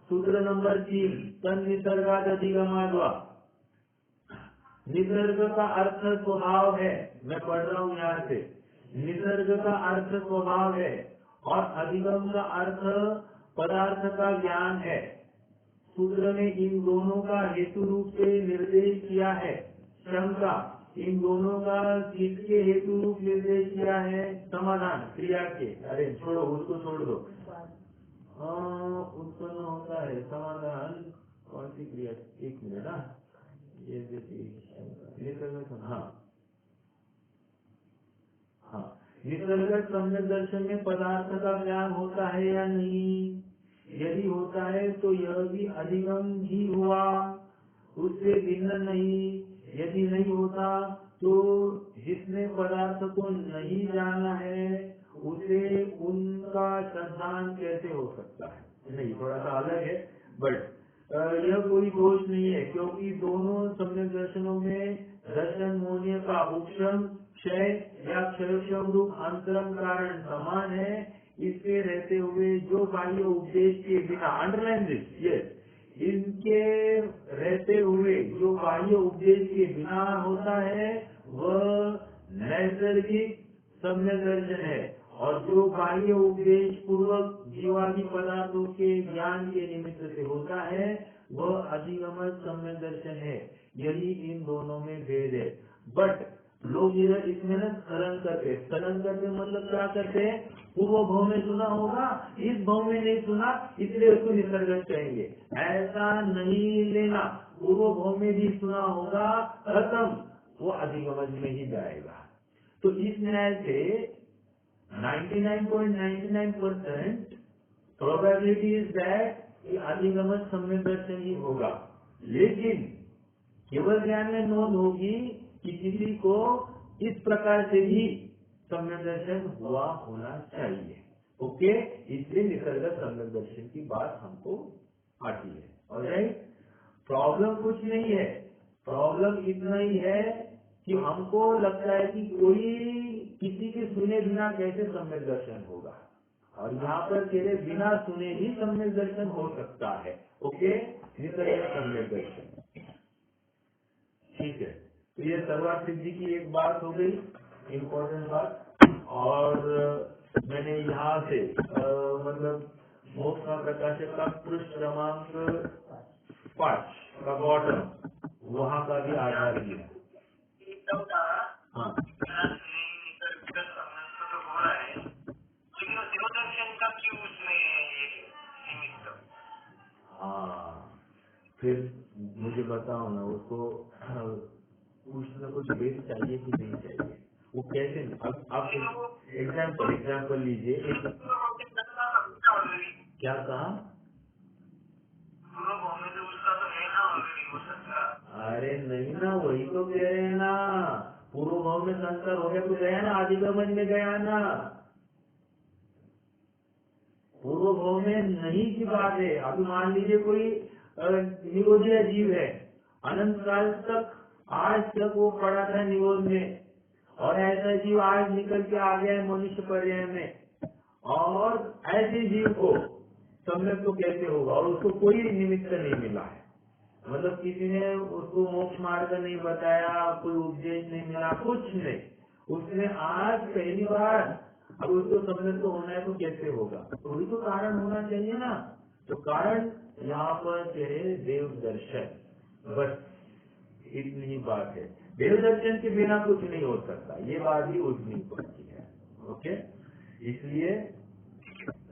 सूत्र नंबर 3, तन निसर्गाद अधिगमाद्वा। निसर्ग का अर्थ स्वभाव है, मैं पढ़ रहा हूँ यहाँ से। निसर्ग का अर्थ स्वभाव है और अधिगम का अर्थ पदार्थ का ज्ञान है। सूत्र में इन दोनों का हेतु रूप से निर्देश किया है। शंका, इन दोनों का किसके हेतु रूप निर्देश किया है? समाधान क्रिया के। अरे छोड़ो, उसको छोड़ दो। उत्पन्न होता है समाधान, कौन सी क्रिया? एक मिनट, ये निसर्ग, हाँ, निसर्ग सम्यक दर्शन में पदार्थ का ज्ञान होता है या नहीं? यदि होता है तो यह भी अधिगम ही हुआ, उससे भिन्न नहीं। यदि नहीं होता तो जिसने पदार्थ को नहीं जाना है उसे उनका श्रद्धांत कैसे हो सकता है? नहीं, थोड़ा सा अलग है, बट यह कोई दोष नहीं है, क्योंकि दोनों सम्यक दर्शनों में दर्शन मोहनीय का उपशम, क्षय या क्षयक्षम रूप अंतरंग कारण समान है। इसके रहते हुए जो बाह्य उपदेश के बिना, अंडरलाइन दिस, यस, इनके रहते हुए जो बाह्य उपदेश के बिना होता है वह नैसर्गिक सम्यक दर्शन है, और जो बाह्य उपदेश पूर्वक जीवादि पदार्थों के ज्ञान के निमित्त से होता है वह अधिगम सम्यक दर्शन है। यही इन दोनों में भेद है। बट लोग इधर इसमें न स्थलन करते मतलब क्या करते हैं? पूर्व भाव में सुना होगा, इस भाव में नहीं सुना, इसलिए उसको निसर्ग कहेंगे। ऐसा नहीं लेना, पूर्व भाव में भी सुना होगा, खत्म, वो अधिगम में ही जाएगा। तो इस न्याय से 99.99% प्रोबेबिलिटी इज दैट अधिगम सम्यक दर्शन ही होगा। लेकिन केवल ज्ञान में नोंद होगी कि किसी को इस प्रकार से भी सम्यक दर्शन हुआ होना चाहिए। ओके, इसलिए निसर्ग सम्यक दर्शन की बात हमको आती है। ऑलराइट, प्रॉब्लम कुछ नहीं है, प्रॉब्लम इतना ही है कि हमको लगता है कि कोई किसी के सुने बिना कैसे सम्यक दर्शन होगा, और यहाँ पर तेरे बिना सुने ही सम्यक दर्शन हो सकता है। ओके, निसर्ग सम्यक दर्शन, ठीक है। तो ये सर्वार्थ सिद्धि की एक बात हो गई, इम्पोर्टेंट बात। और मैंने यहाँ से मतलब मोक्ष का प्रकाशक का पृष्ठ क्रमांक 5 का बॉटम, वहाँ का भी आधार दिया। हाँ, हाँ, फिर मुझे बताओ ना, उसको कुछ न कुछ बेस चाहिए कि नहीं चाहिए? वो कैसे? अब आप एग्जाम्पल लीजिए। क्या कहा? अरे नहीं ना, वही तो कह रहे हैं ना, पूर्व भाव में संस्कार हो गया तो गया ना, अधिगमन में गया ना। पूर्व भाव में नहीं की बात है। अभी मान लीजिए कोई निरोधीय जीव है, अनंत काल तक, आज तक वो पड़ा था निरोध में, और ऐसा जीव आज निकल के आ गया है मनुष्य पर्याय में, और ऐसे जीव को सम्यक तो कैसे होगा? और उसको कोई निमित्त नहीं मिला है, मतलब किसी ने उसको मोक्ष मार्ग नहीं बताया, कोई उपदेश नहीं मिला, कुछ नहीं। उसने आज पहली बार, अब उसको सम्यक तो होना है तो कैसे होगा? कोई तो कारण होना चाहिए ना। तो कारण यहाँ पर तेरे देव दर्शन, बस इतनी ही बात है। देव दर्शन के बिना कुछ नहीं हो सकता, ये बात भी उतनी पड़ती है। ओके, इसलिए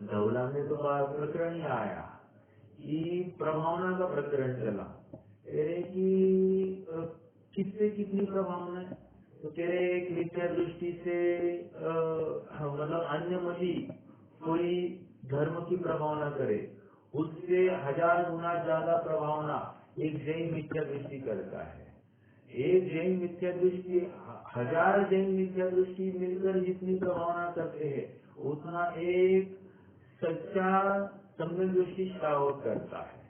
धौला में तो प्रकरण ही आया कि प्रभावना का प्रकरण चला, तेरे की किससे कितनी प्रभावना है? तो तेरे एक मिथ्या दृष्टि से मतलब अन्य मती कोई धर्म की प्रभावना करे, उससे 1000 गुना ज्यादा प्रभावना एक जैन मिथ्या दृष्टि करता है। एक जैन मिथ्या दृष्टि 1000 जैन मिथ्या दृष्टि मिलकर जितनी प्रभावना करते हैं उतना एक सच्चा सम्यक दृष्टि श्रावक करता है।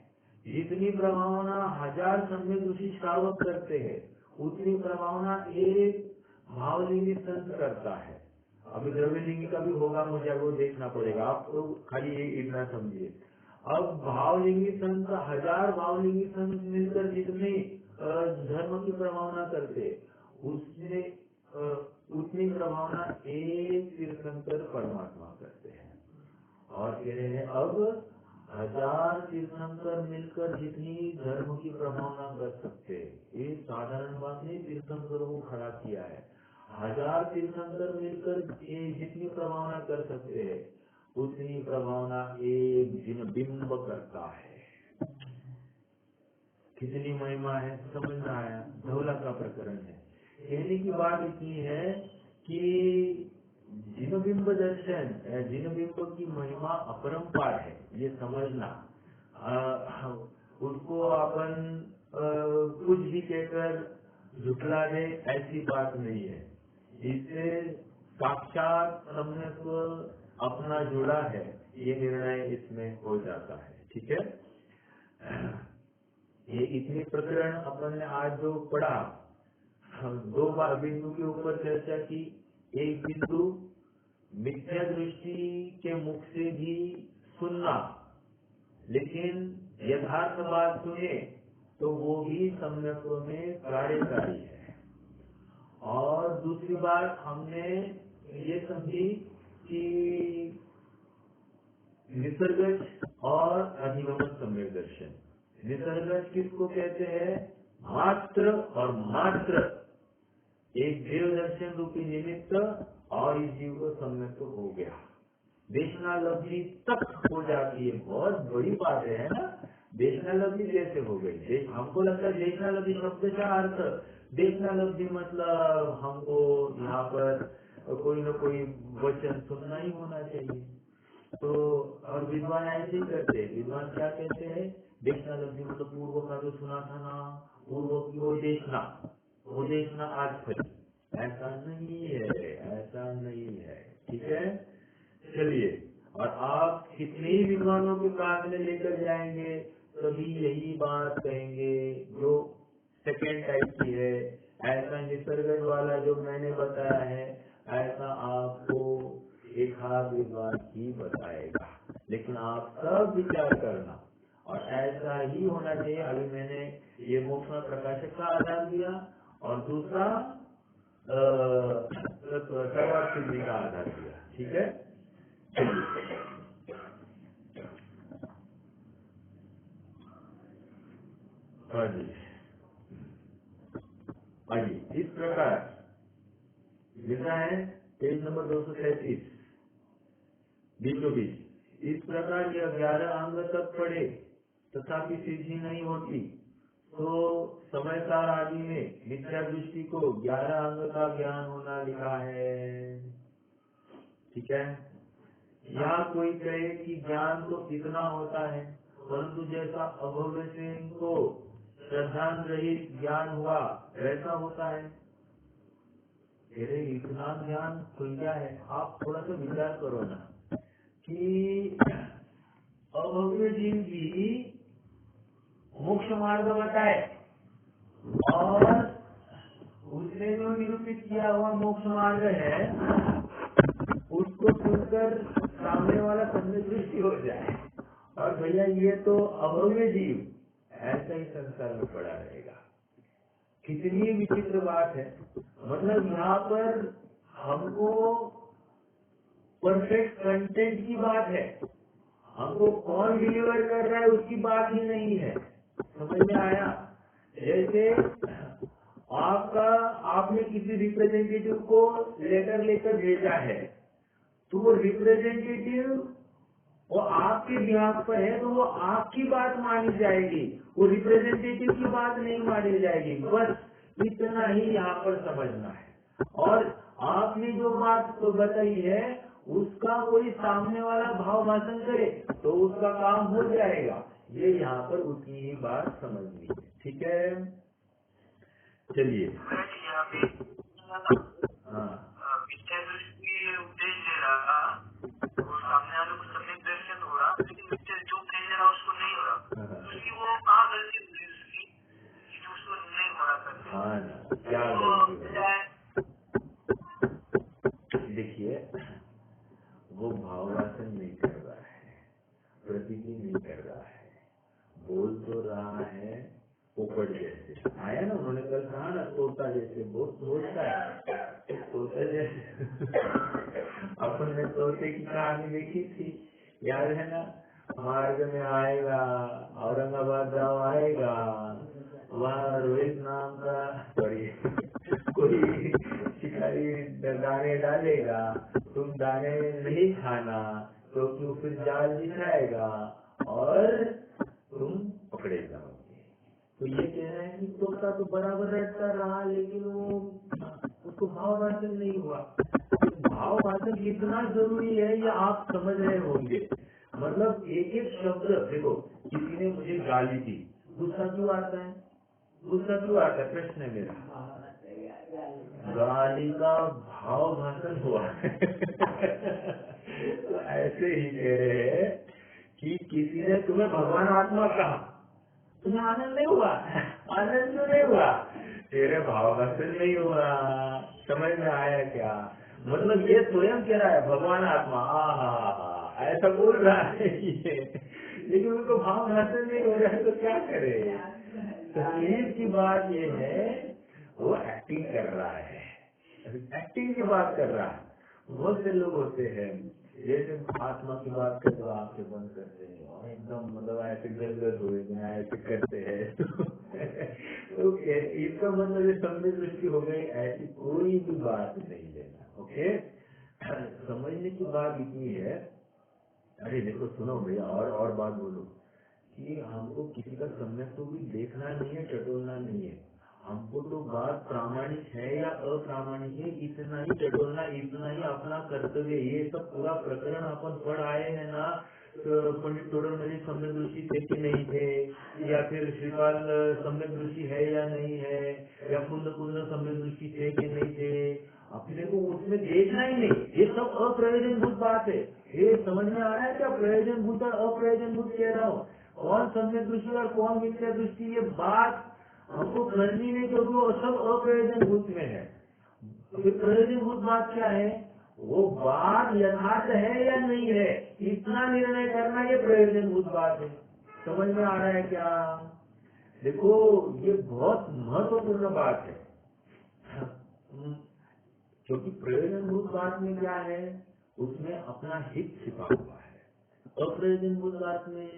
जितनी प्रभावना 1000 सम्यक दृष्टि श्रावक करते हैं उतनी प्रभावना एक भावलिंगी संत करता है। अभी द्रव्यलिंगी का भी होगा, मुझे वो देखना पड़ेगा, आप तो खाली ये इतना समझिए। अब भावलिंगी संत 1000 भावलिंगी संत मिलकर जितने धर्म की प्रभावना करते, उसने उतनी प्रभावना एक तीर्थंकर परमात्मा करते हैं। और कह रहे हैं अब 1000 तीर्थंकर मिलकर जितनी धर्म की प्रभावना कर सकते, ये साधारण बात नहीं, तीर्थंकरों को खड़ा किया है। 1000 तीर्थंकर मिलकर जितनी प्रभावना कर सकते हैं, उतनी प्रभावना एक जिन बिंब करता है। कितनी महिमा है, समझ में आया? धौला का प्रकरण है। कहने की बात इतनी है कि जिनबिंब दर्शन, जिनबिंब की महिमा अपरंपार है, ये समझना। उसको अपन कुछ भी कहकर झुठला दे, ऐसी बात नहीं है। इससे साक्षात सम्यक अपना जुड़ा है, ये निर्णय इसमें हो जाता है। ठीक है, ये इतने प्रकरण अपन ने आज जो पढ़ा, हम 2 बार बिंदु के ऊपर चर्चा की। एक बिंदु मिथ्या दृष्टि के मुख से भी सुनना, लेकिन यथार्थ बात सुने तो वो भी सम्यक में कार्यकारी है। और दूसरी बात हमने ये समझी कि निसर्गज और अधिगमन सम्यक दर्शन। निसर्गज किसको कहते हैं? मात्र और मात्र एक देव दर्शन रूपी निमित्त, और इस जीव को सम्यक तो हो गया, देशनालब्धि तक हो जाती है। बहुत बड़ी बात है ना, देशनालब्धि कैसे हो गई? हमको लगता है देशनालब्धि शब्द का अर्थ, देशनालब्धि मतलब हमको यहाँ पर कोई न कोई वचन सुनना ही होना चाहिए। तो और विद्वान ऐसे ही करते हैं। विद्वान क्या कहते हैं? देशनालब्धि मतलब पूर्व का जो सुना था ना, पूर्व की वो देखना आज फली। ऐसा नहीं है, ऐसा नहीं है। ठीक है, चलिए। और आप कितने ही विद्वानों के पास में लेकर जाएंगे, सभी यही बात कहेंगे जो सेकेंड टाइप की है। ऐसा निसर्ग वाला जो मैंने बताया है, ऐसा आपको एक हाथ विद्वान ही बताएगा, लेकिन आप सब विचार करना, और ऐसा ही होना चाहिए। अभी मैंने ये मोक्ष प्रकाशक का आधार दिया, और दूसरा सर्वार्थ सिद्धि का आधार दिया। ठीक है, आइए। इस प्रकार लिखा है पेज नंबर 233, बीचों बीच। इस प्रकार यह 11 अंग तक पढ़े तथापि सिद्धि नहीं होती, तो समय सार आदि में मिथ्या दृष्टि को 11 अंग का ज्ञान होना लिखा है। ठीक है, यहाँ कोई कहे कि ज्ञान तो कितना होता है, परंतु जैसा अभव्य सिंह को श्रद्धान रहित ज्ञान हुआ वैसा होता है। अरे इतना ज्ञान खुल गया है, आप थोड़ा सा विचार करो ना कि अभव्य जीव भी मोक्ष मार्ग बताए, और उसने जो निरूपित किया हुआ मोक्ष मार्ग है, उसको सुनकर सामने वाला सम्यक दृष्टि हो जाए, और भैया ये तो अभव्य जीव ऐसा ही संसार में पड़ा रहेगा। कितनी विचित्र बात है। मतलब यहाँ पर हमको परफेक्ट कंटेंट की बात है, हमको कौन डिलीवर कर रहा है उसकी बात ही नहीं है। समझ में आया? जैसे आपने किसी रिप्रेजेंटेटिव को लेटर लेकर भेजा है, तो वो रिप्रेजेंटेटिव वो आपके बिहाफ पर है, तो वो आपकी बात मानी जाएगी, वो रिप्रेजेंटेटिव की बात नहीं मानी जाएगी। बस इतना ही यहाँ पर समझना है। और आपने जो बात तो बताई है, उसका कोई सामने वाला भाव भाषण करे तो उसका काम हो जाएगा। ये यहाँ पर उतनी ही बात समझनी है। ठीक है, चलिए। हाँ, उपदेश दे रहा, वो सामने वाले को सम्यक दर्शन हो रहा, लेकिन जो भेज रहा उसको नहीं हो रहा, उसकी वो कहाँ गलती हुई उसकी, उसको नहीं हो रहा करते। हाँ, वो भाववासन नहीं कर रहा है, प्रतीति नहीं कर रहा है, बोल तो रहा है पोपट जैसे। आया ना, उन्होंने कल कहा ना तोता जैसे बोलता है, तोता जैसे। अपन ने तोते की कहानी देखी थी, याद है ना? मार्ग में आएगा, औरंगाबाद गाँव आएगा, वहाँ रोहित नाम का कोई शिकारी दाने डालेगा, तुम दाने नहीं खाना तो क्यों फिर जाल बिछाएगा और तुम पकड़े जाओगे। तो ये कह रहे हैं कि तोता तो बराबर रटता रहा, लेकिन वो उसको भाववासन नहीं हुआ। भाववासन कितना जरूरी है ये आप समझ रहे होंगे। मतलब एक एक शब्द देखो, किसी ने मुझे गाली दी, गुस्सा क्यों आता है? गुस्सा क्यों आता है? प्रश्न है मेरा। गाली का भाववासन हुआ। तो ऐसे ही कह रहे हैं कि किसी ने तुम्हें भगवान आत्मा कहा, तुम्हें आनंद नहीं हुआ? आनंद क्यों नहीं हुआ? तेरे भाववासन नहीं हुआ। समझ में आया क्या? मतलब ये स्वयं कह रहा है भगवान आत्मा, ऐसा बोल रहा है ये, लेकिन उनको भाववासन नहीं हो रहा है तो क्या करे? तकलीफ की बात ये है, वो एक्टिंग कर रहा है, एक्टिंग की बात कर रहा है। बहुत से लोग होते हैं जैसे आत्मा की बात करते हो आंखें बंद करते हैं और एकदम मतलब ऐसे गदगद हुए ऐसे करते हैं। तो इसका मतलब सम्य दृष्टि हो गई, ऐसी कोई भी बात नहीं लेना। ओके, समझने की बात इतनी है। अरे देखो सुनो भैया, और बात बोलो कि हमको किसी का सम्यक तो भी देखना नहीं है, टटोलना नहीं है। हमको तो बात प्रामाणिक है या अप्रामाणिक है इतना ही टटोलना, इतना ही अपना कर्तव्य। ये सब पूरा प्रकरण अपन पढ़ आए हैं ना। तो पंडित तोडरमल सम्यक दृष्टि थे कि नहीं थे, या फिर श्रीपाल सम्यक दृष्टि है या नहीं है, या कुंद सम्यक दृष्टि थे कि नहीं थे, अपने को उसमें देखना ही नहीं। ये सब अप्रयोजनभूत बात है। ये समझ में आ रहा है क्या? प्रयोजनभूत और अप्रयोजनभूत कह रहा हूँ, कौन सम्यक दृष्टि और कौन मिथ्या दृष्टि, ये बात हमको करनी नहीं, क्योंकि वो सब अप्रयोजनभूत में है। तो प्रयोजनभूत बात क्या है? वो बात यथार्थ है या नहीं है, इतना निर्णय करना ये प्रयोजनभूत बात है। समझ में आ रहा है क्या? देखो ये बहुत महत्वपूर्ण बात है, क्योंकि प्रयोजनभूत बात में क्या है, उसमें अपना हित छिपा हुआ है। अप्रयोजनभूत बात में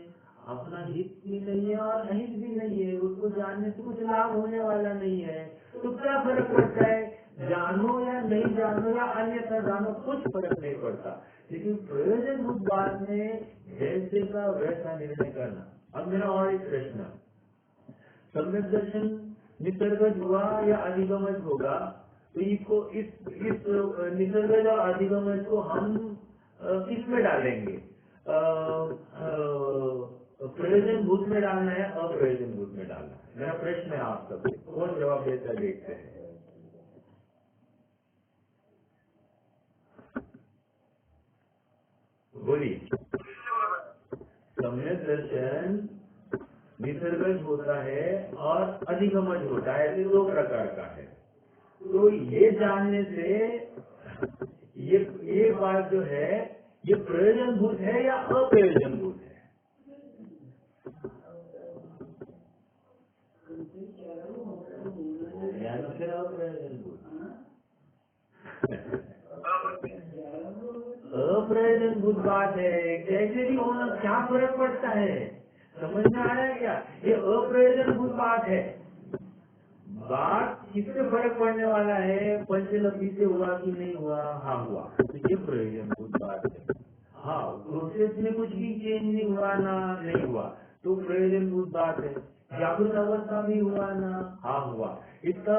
अपना हित भी नहीं है और अहित भी नहीं है, उसको जानने से कुछ लाभ होने वाला नहीं है। तो क्या फर्क पड़ता है, जानो या नहीं जानो या अन्यथा जानो, कुछ फर्क नहीं पड़ता। लेकिन प्रयोजनभूत बात में जैसे का वैसा निर्णय करना। अब मेरा और एक प्रश्न, सम्यक दर्शन निसर्गज हुआ या अधिगमज होगा? तो इसको इस निसर्गज और अधिगमज को हम किस में डालेंगे? प्रयोजन भूत में डालना है, अप्रयोजन भूत में डालना है? मेरा प्रश्न है आप सबसे, कौन जवाब देता है देखते हैं। बोलिए। सम्यक दर्शन निसर्गज होता है और अधिगमज होता है, ऐसे दो प्रकार का है। तो ये जानने से ये बात जो है, ये प्रयोजनभूत है या अप्रयोजनभूत है? यानी फिर अप्रयोजनभूत। अप्रयोजनभूत बात है, कैसे भी होना, क्या फर्क पड़ता है? समझ में आ रहा है क्या? ये अप्रयोजनभूत बात है। बात किससे फर्क पड़ने वाला है? पंचलब्धि से हुआ कि नहीं हुआ? हाँ हुआ, तो ये प्रयोजनभूत बात है। हाँ, प्रोसेस में कुछ भी चेंज नहीं हुआ ना, नहीं हुआ, तो प्रयोजनभूत बात है। जागृत अवस्था भी हुआ ना? हाँ हुआ। इसका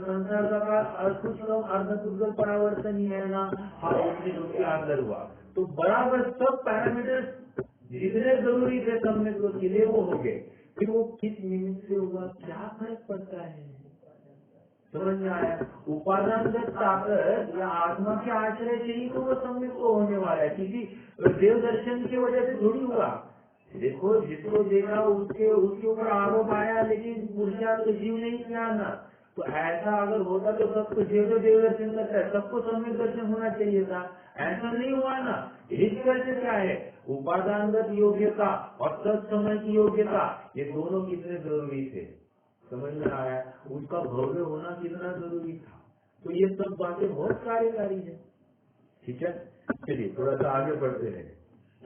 संसार का कुछ कम अर्धपुद्गल परावर्तन ही है ना? हाँ, उसके अंदर हुआ। तो बराबर सब पैरामीटर्स जितने जरूरी थे सम्यक के लिए वो हो गए। फिर वो किस निमित्त से हुआ, क्या फर्क पड़ता है? समझ में आया? उपादानगत ताकत या आत्मा के आश्रय से ही तो वो सम्यक को होने वाला है, किसी देव दर्शन की वजह से थोड़ी हुआ। देखो जिसको देखा उसके ऊपर आरोप आया, लेकिन पुरुषार्थ तो जीव नहीं किया ना, तो ऐसा अगर होता तो सबको जो देव दर्शन करता है सबको सम्यक दर्शन होना चाहिए था, ऐसा नहीं हुआ ना। इस वजह से क्या है, उपादानगत योग्यता और तत्समय की योग्यता, ये दोनों कितने जरूरी थे, समझ में आया। उसका भव्य होना कितना जरूरी था। तो ये सब बातें बहुत कार्यकारी है। ठीक है, चलिए थोड़ा सा आगे बढ़ते हैं।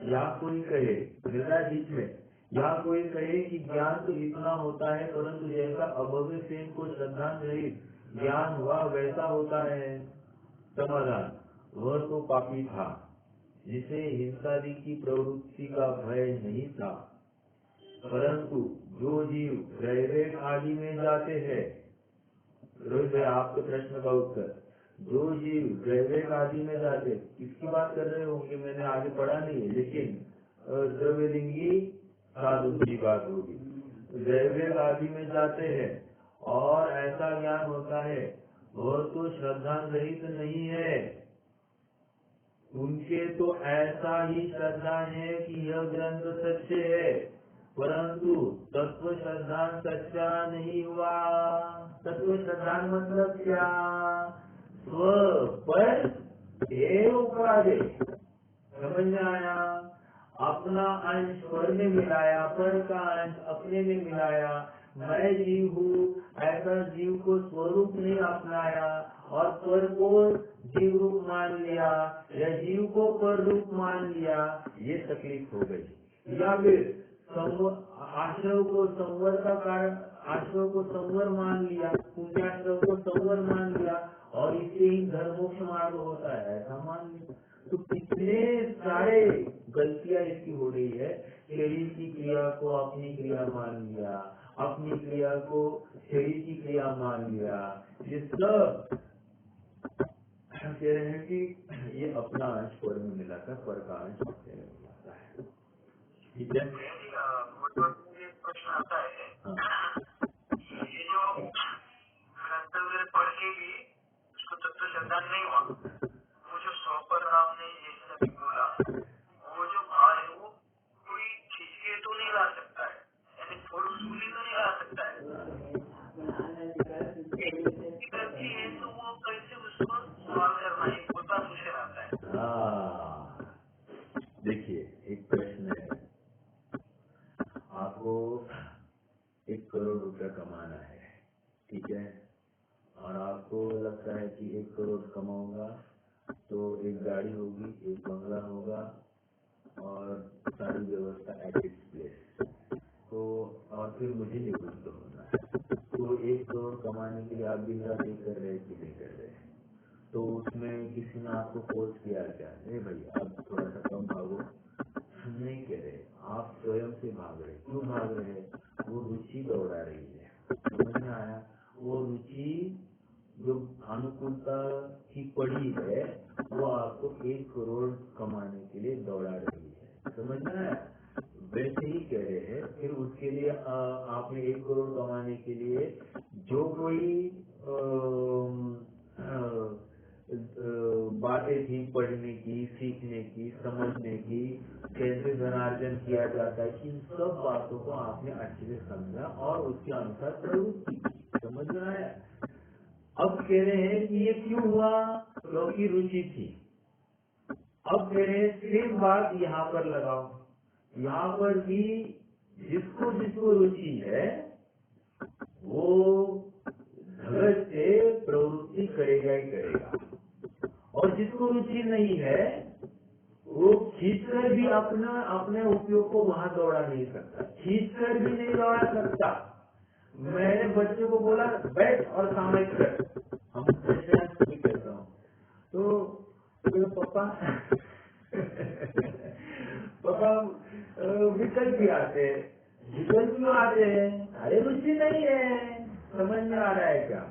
या कोई कहे हृदय बीच में, या कोई कहे कि ज्ञान तो इतना होता है, परंतु जैसा अभव्य सेन को श्रद्धा रहित ज्ञान हुआ वैसा होता है। समाधान, वह तो पापी था जिसे हिंसादि की प्रवृत्ति का भय नहीं था, परंतु जो जीव त्रैवेक आदि में जाते हैं, रोहित भाई आपके प्रश्न का उत्तर, जो जीव त्रैवेक आदि में जाते, किसकी बात कर रहे होंगे, मैंने आगे पढ़ा नहीं है, लेकिन द्रव्यलिंगी साधु की बात होगी। त्रैवेक आदि में जाते हैं और ऐसा ज्ञान होता है, वह तो श्रद्धा रहित नहीं है, उनके तो ऐसा ही श्रद्धा है कि यह ग्रंथ सत्य है, परंतु तत्व श्रद्धा सच्चा नहीं हुआ। तत्व श्रद्धा मतलब क्या, स्व पर एव उपाधि, समझ में आया। अपना अंश पर में मिलाया, पर का अंश अपने में मिलाया, मैं जीव हूँ ऐसा जीव को स्वरूप नहीं अपनाया और पर को जीव रूप मान लिया या जीव को पर रूप मान लिया, ये तकलीफ हो गई। या फिर आश्रव को संवर का कारण, आश्रव को संवर मान लिया, पुण्याश्रव को संवर मान लिया और इससे ही धर्मोक्ष मार्ग होता है, ऐसा मान लिया। तो कितने सारे गलतियां इसकी हो रही है। शरीर की क्रिया को अपनी क्रिया मान लिया, अपनी क्रिया को शरीर की क्रिया मान लिया, ये सब कह रहे हैं कि ये अपना अंश पर में मिलाकर पर का अंश अपने में मिलाता है। ठीक है, प्रश्न आता है, ये जो ग्रंथ वगैरह पढ़ के भी उसको तत्व श्रद्धा नहीं हुआ, वो जो सौपर राम ने जैसे अभी बोला, वो जो भाव है वो कोई खींच के तो नहीं ला सकता है, यानी फोर्सफुली तो नहीं ला सकता है, गलती है तो वो कैसे उसको सवाल करना, ये होता मुझे आता है। देखिए एक प्रश्न है, आपको 1 करोड़ रुपया कमाना है, ठीक है, और आपको लगता है कि 1 करोड़ कमाऊंगा तो एक गाड़ी होगी, एक बंगला होगा और सारी व्यवस्था एट इट्स प्लेस, तो और फिर मुझे निवृत्त होना है। तो 1 करोड़ कमाने के लिए आप दिन रात एक कर रहे कि नहीं कर रहे, तो उसमें किसी ने आपको फोर्स किया क्या, नहीं भाई अब थोड़ा सा कम भागो, नहीं कह रहे, आप स्वयं से भाग रहे। क्यों भाग रहे, वो रुचि दौड़ा रही है, समझ में आया। वो रुचि जो अनुकूलता की पड़ी है वो आपको 1 करोड़ कमाने के लिए दौड़ा रही है, समझ में आया। वैसे ही कह रहे हैं, फिर उसके लिए आपने 1 करोड़ कमाने के लिए जो कोई बातें थी पढ़ने की, सीखने की, समझने की, कैसे धनार्जन किया जाता है, इन सब बातों को आपने अच्छे से समझा और उसके अनुसार प्रवृत्ति की, समझ में आया। अब कह रहे हैं कि ये क्यों हुआ, क्योंकि रुचि थी। अब कह रहे हैं सेम बात यहाँ पर लगाओ, यहाँ पर भी जिसको जिसको रुचि है वो धगज से प्रवृत्ति करेगा ही करेगा, और जिसको रुचि नहीं है वो खींचकर भी अपने उपयोग को वहां दौड़ा नहीं सकता, खींचकर भी नहीं दौड़ा सकता। मैंने बच्चे को बोला बैठ और सामयिक कर, हम भी कहता हूँ तो पापा पापा विकल्प भी आते हैं, विकल्प क्यों आते हैं, अरे रुचि नहीं है, समझ में आ रहा है क्या।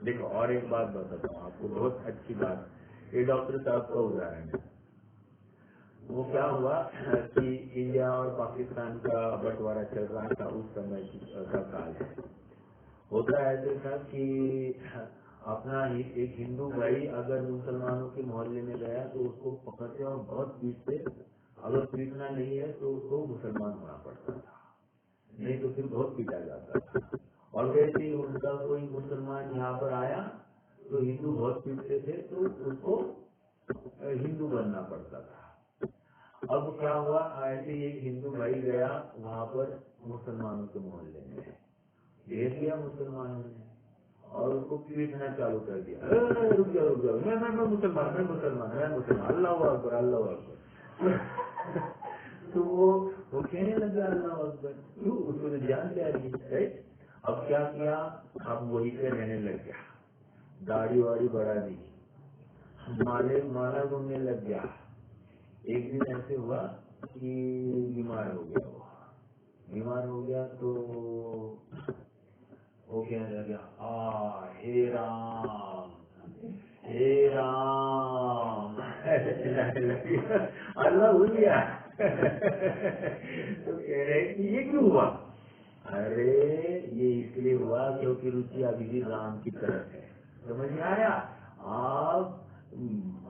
देखो और एक बात बताता हूँ आपको, बहुत अच्छी बात, ये डॉक्टर साहब का उदाहरण है। वो क्या हुआ कि इंडिया और पाकिस्तान का बंटवारा चल रहा था, उस समय का काल है। होता ऐसे था कि अपना एक हिंदू भाई अगर मुसलमानों के मोहल्ले में गया तो उसको पकड़ते और बहुत पीटते, अगर पीटना नहीं है तो उसको मुसलमान होना पड़ता था, नहीं तो फिर बहुत पीटा जाता था। और वैसे ही उनका कोई मुसलमान यहाँ पर आया तो हिंदू बहुत पीटते थे तो उसको हिंदू बनना पड़ता था। अब क्या हुआ, ऐसे ही एक हिंदू भाई गया वहाँ पर मुसलमानों के मोहल्ले में, देख लिया मुसलमानों ने और उसको पीटना चालू कर दिया। रुक जाओ, मैं मुसलमान, अल्लाह अकबर, अल्लाह अकबर। तो वो कहने लगा अल्लाह अकबर, क्यों, उसको तो जान से आ रही, राइट। अब क्या किया, अब वही पे रहने लग गया, दाढ़ी वाड़ी बढ़ा दी, माला घूमने लग गया। एक दिन ऐसे हुआ कि बीमार हो गया, वो बीमार हो गया तो वो कहने लगा, हे राम, हे राम, ऐसे चिल्लाने लगे। अल्लाह भूल गया। तो कह रहे कि ये क्यों हुआ? अरे ये इसलिए हुआ क्योंकि रुचि अभी भी राम की तरफ है। समझ में आया? आप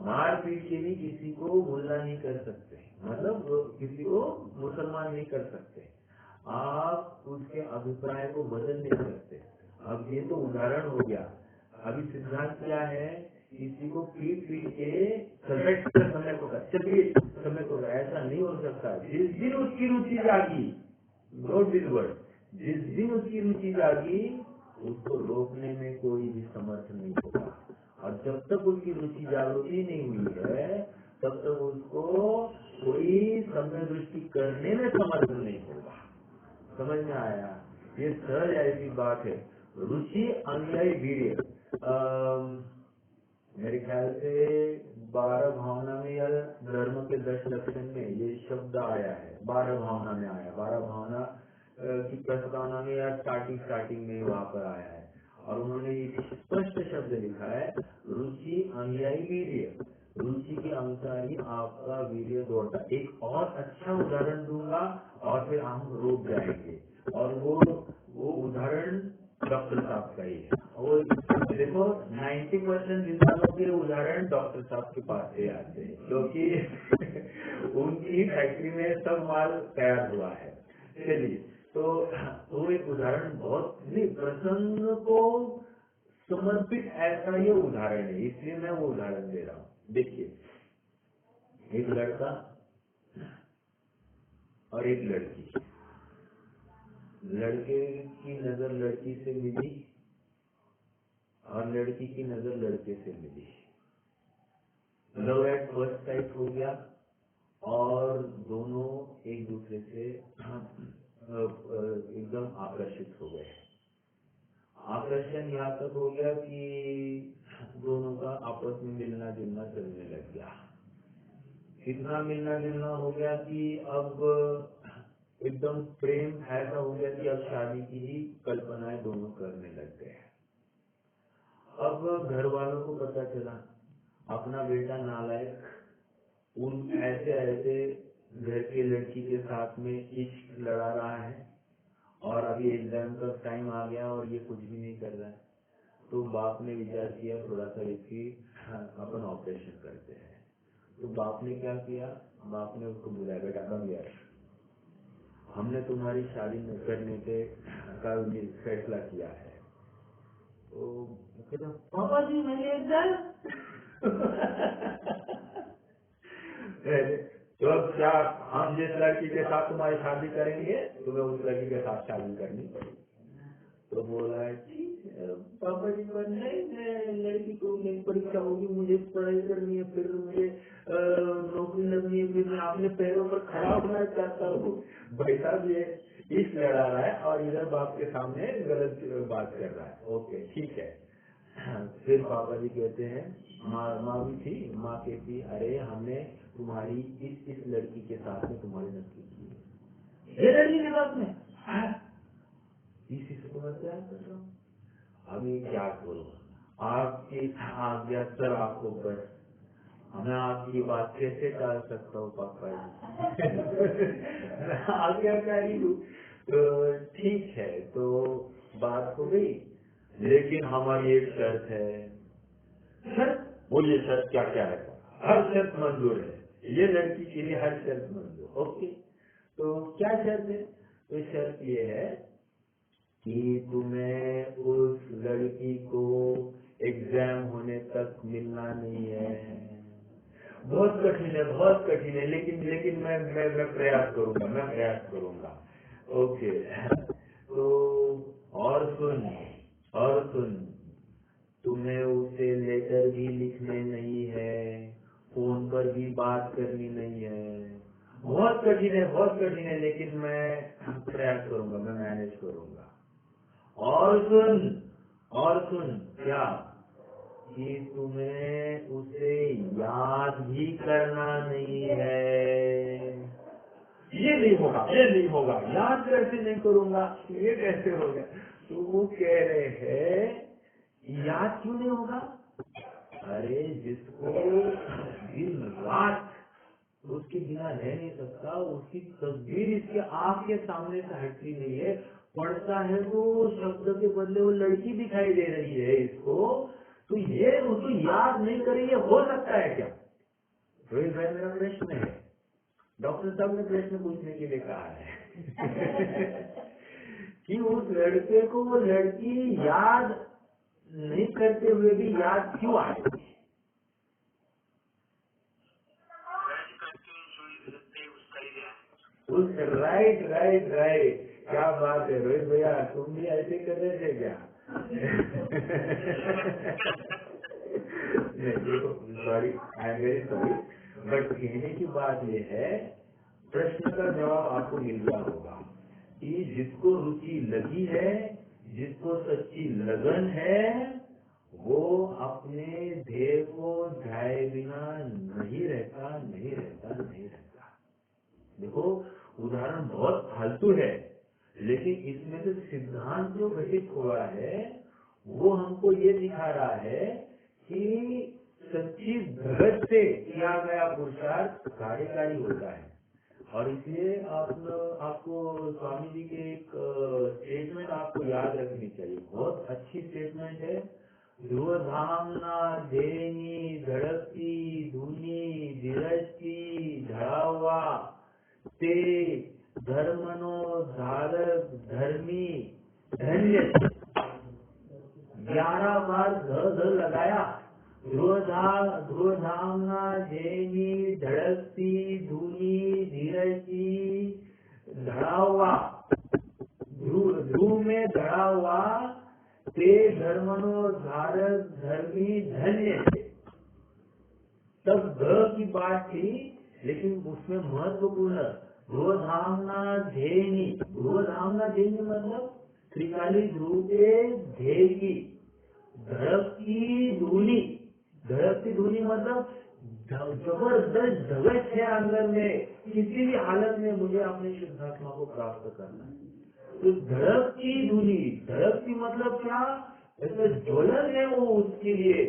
मार पीट के भी किसी को मुल्ला नहीं कर सकते, मतलब किसी को मुसलमान नहीं कर सकते, आप उसके अभिप्राय को बदल नहीं सकते। अब ये तो उदाहरण हो गया। अभी सिद्धांत क्या है, किसी को पीट पीट के समय को चलिए समय को ऐसा नहीं हो सकता। जिस दिन उसकी रुचि जागी, नोट दिस वर्ड, जिस दिन उसकी रुचि जागी उसको रोकने में कोई भी समर्थ नहीं होगा। और जब तक उसकी रुचि जागृति नहीं हुई है तब तक उसको कोई समय दृष्टि करने में समर्थ नहीं होगा। समझ में आया? ये सहज ऐसी बात है। रुचि अनुयायी वीर्य, मेरे ख्याल से 12 भावना में या धर्म के 10 लक्षण में ये शब्द आया है, 12 भावना में आया, 12 भावना की प्रस्तावना में या स्टार्टिंग में वहाँ पर आया है। और उन्होंने ये स्पष्ट शब्द लिखा है, रुचि अनुयायी वीर्य, रुचि के अनुसार ही आपका वीर्य दौड़ता। एक और अच्छा उदाहरण दूंगा और फिर हम रुक जाएंगे, और वो उदाहरण डॉक्टर साहब का ही है। वो देखो 90% विद्वानों के उदाहरण डॉक्टर साहब के पास से आते हैं, क्योंकि उनकी फैक्ट्री में सब माल तैयार हुआ है। चलिए, तो वो एक उदाहरण बहुत प्रसंग को समर्पित ऐसा ये उदाहरण है, इसलिए मैं वो उदाहरण दे रहा हूँ। देखिए, एक लड़का और एक लड़की, लड़के की नजर लड़की से मिली और लड़की की नजर लड़के से मिली। लव एट फर्स्ट साइट हो गया और दोनों एक दूसरे से एकदम आकर्षित हो गए। आकर्षण यहाँ तक हो गया कि दोनों का आपस में मिलना जुलना चलने लग गया। इतना मिलना जुलना हो गया कि अब एकदम प्रेम ऐसा हो गया कि अब शादी की ही कल्पनाएं दोनों करने लग गए। अब घर वालों को पता चला अपना बेटा नालायक उन ऐसे घर की लड़की के साथ में इश्क लड़ा रहा है, और अभी एग्जाम का टाइम आ गया और ये कुछ भी नहीं कर रहा है। तो बाप ने विचार किया थोड़ा सा इसकी अपन ऑपरेशन करते हैं। तो बाप ने क्या किया, बाप ने उसको बुलाया, बेटा कम यार, हमने तुम्हारी शादी करने का फैसला किया है। तो कहता, पापा जी मैंने तो अब क्या, हम जिस लड़की के साथ तुम्हारी शादी करेंगे तुम्हें उस लड़की के साथ शादी करनी पड़ेगी। तो बोला पापा जी पर नहीं, मैं लड़की को मेरी परीक्षा होगी, मुझे पढ़ाई करनी है, फिर मुझे नौकरी लगनी है, फिर मैं अपने पैरों पर खड़ा होना चाहता हूँ। भाई साहब ये इस लड़ा रहा है और इधर बाप के सामने गलत बात कर रहा है। ओके ठीक है। फिर पापा जी कहते हैं, माँ भी थी, माँ कहती अरे हमने तुम्हारी इस लड़की के साथ में तुम्हारी नौकरी की, ये लड़की के साथ में इसी से तो मैं प्यार कर रहा हूँ। अभी क्या करूँ, आपकी आज्ञा सर आपको पर, मैं आपकी बात कैसे टाल सकता हूँ पापा जी। आज्ञाकारी हूँ। तो ठीक है, तो बात हो गई, लेकिन हमारी एक शर्त है। शर्त बोलिए, शर्त क्या क्या है? हर शर्त मंजूर है, ये लड़की के लिए हर शर्त मंजूर। ओके, तो क्या शर्त है? तो शर्त ये है कि तुम्हें उस लड़की को एग्जाम होने तक मिलना नहीं है। बहुत कठिन है, बहुत कठिन है, लेकिन लेकिन मैं प्रयास करूंगा, मैं प्रयास करूंगा। ओके। तो और सुन, और सुन, तुम्हें उसे लेटर भी लिखने नहीं है, फोन पर भी बात करनी नहीं है। बहुत कठिन है, बहुत कठिन है, लेकिन मैं प्रयास करूंगा, मैं मैनेज करूंगा। और सुन क्या, कि तुम्हें उसे याद भी करना नहीं है। ये नहीं होगा, ये नहीं होगा, याद कैसे नहीं करूंगा, ये कैसे होगा? तो वो कह रहे हैं याद क्यों नहीं होगा? अरे जिसको दिन रात उसके बिना रह नहीं सकता, उसकी तस्वीर इसके आँख के सामने से हटती नहीं है, पढ़ता है तो शब्द के बदले वो लड़की दिखाई दे रही है इसको, तो ये उसको याद नहीं करेंगे, हो सकता है क्या? रोहित भाई मेरा प्रश्न है, डॉक्टर साहब ने प्रश्न पूछने के लिए कहा है कि उस लड़के को वो लड़की याद नहीं करते हुए भी याद क्यों आए? राइट राइट राइट, क्या बात है रोहित भैया, तुम भी ऐसे कर रहे थे क्या? देखो, sorry, I am very sorry, but कहने की बात ये है, प्रश्न का जवाब आपको मिल गया होगा कि जिसको रुचि लगी है, जिसको सच्ची लगन है, वो अपने ध्येय को ध्याए बिना नहीं रहता, नहीं रहता, नहीं रहता। देखो, उदाहरण बहुत फालतू है, लेकिन इसमें से सिद्धांत जो घटित हुआ है वो हमको ये दिखा रहा है कि सच्ची धगत से किया गया पुरुषार्थ कार्यकारी होता है। और इसलिए आपको स्वामी जी के एक स्टेटमेंट आपको याद रखनी चाहिए, बहुत अच्छी स्टेटमेंट है। ध्रुव धामना देनी धड़कती धुनी धीरजती धड़ावा ते धर्मनो धारक धर्मी धन्य। 11 बार ध लगाया। ध्रुव धामना जैनी धड़कती धुनी धीरजती धड़ा हुआ, ध्रुव में धड़ा हुआ, ते धर्मनो धारक धर्मी धन्य। तब ध की बात थी, लेकिन उसमें महत्वपूर्ण ध्रुव धामना ध्येयनी, ध्रुव धामना ध्येयनी मतलब त्रिकाली ध्रुव के ध्येय की, धड़कती धुनी, धड़कती धुनी मतलब जबरदस्त धड़क है अंदर में, किसी भी हालत में मुझे अपने शुद्धात्मा को प्राप्त करना है। तो धड़कती धुनी, धड़कती मतलब क्या, ऐसा ज्वलन है वो उसके लिए,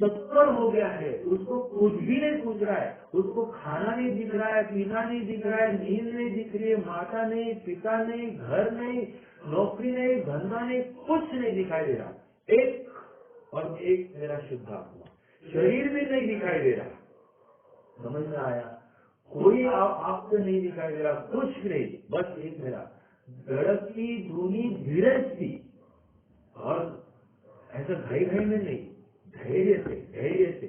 तत्पर हो गया है, उसको कुछ भी नहीं पूछ रहा है, उसको खाना नहीं दिख रहा है, पीना नहीं दिख रहा है, नींद नहीं दिख रही है, माता नहीं, पिता नहीं, घर नहीं, नौकरी नहीं, धंधा नहीं, कुछ नहीं दिखाई दे रहा, एक और एक मेरा शुद्धात्मा, शरीर भी नहीं दिखाई दे रहा। समझ में आया? कोई आपको नहीं दिखाई दे रहा, कुछ नहीं, बस एक मेरा धड़कती धुनी धीरज थी, और ऐसा घाई घाई में नहीं, धैर्य से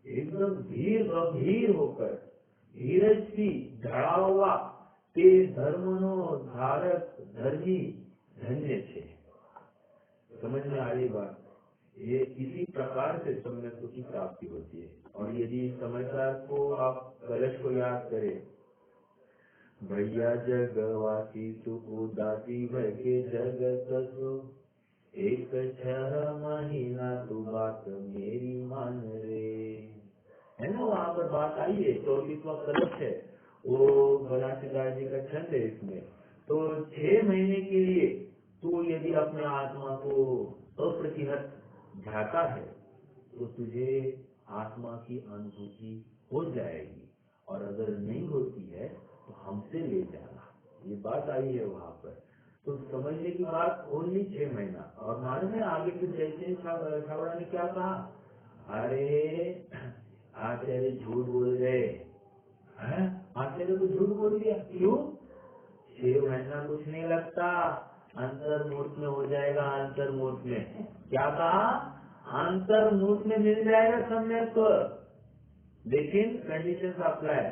एकदम धीर गंभीर होकर धीरज थी धड़ा हुआ, ते धर्मनो धारक धर्मी धन्य छे। समझ में आ रही बात? ये इसी प्रकार से सम्यक की प्राप्ति होती है। और यदि समाचार को आप कलश को याद करें, भैया जगवासी तू उदासी भय के जगत सो, एक 6 महीना तू बात मेरी मान रे, है ना? वहाँ पर बात आई है, 34वां कलश है, वो बनासीदास जी का छंद है इसमें। तो 6 महीने के लिए तू यदि अपने आत्मा को अप्रतिहत जाता है तो तुझे आत्मा की अनुभूति हो जाएगी, और अगर नहीं होती है तो हमसे ले जाना, ये बात आई है वहाँ पर। तो समझने की बात ओनली 6 महीना। और मालूम है आगे फिर जैसे छावड़ा ने क्या कहा, अरे आचार्य झूठ बोल गए, आचार्य को झूठ बोल दिया, क्यों? 6 महीना कुछ नहीं लगता, अंतर्मूर्त में हो जाएगा। अंतर्मूर्त में क्या कहा? अंतर्मूर्त में मिल जाएगा सम्यक स्वर, लेकिन कंडीशन अप्लाई।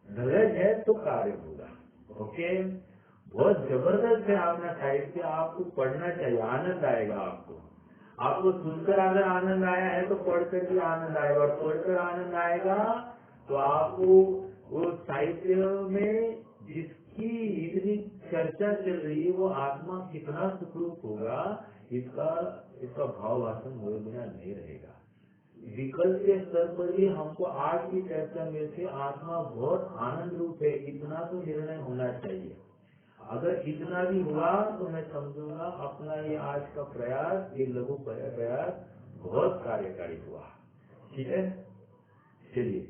धगज है तो कार्य होगा। ओके, बहुत जबरदस्त है आपका साहित्य, आपको पढ़ना चाहिए, आनंद आएगा आपको। आपको सुनकर अगर आनंद आया है तो पढ़कर भी आनंद आएगा, और पढ़कर आनंद आएगा तो आपको वो साहित्य में जिसकी इतनी चर्चा चल रही है वो आत्मा कितना सुखरूप होगा, इसका भाव वासन हुए बिना नहीं रहेगा। विकल्प के स्तर पर भी हमको आज की चर्चा में से आत्मा बहुत आनंद रूप है, इतना तो निर्णय होना चाहिए। अगर इतना भी हुआ तो मैं समझूंगा अपना ये आज का प्रयास, ये लघु प्रयास बहुत कार्यकारी हुआ। ठीक है, चलिए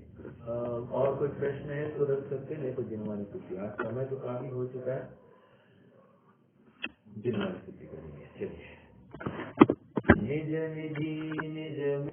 और कोई प्रश्न है तो रख सकते, नहीं तो जिनवानी स्तुति। आज समय तो काफी हो चुका है, जिनवानी स्तुति करेंगे। चलिए, निज निधि निज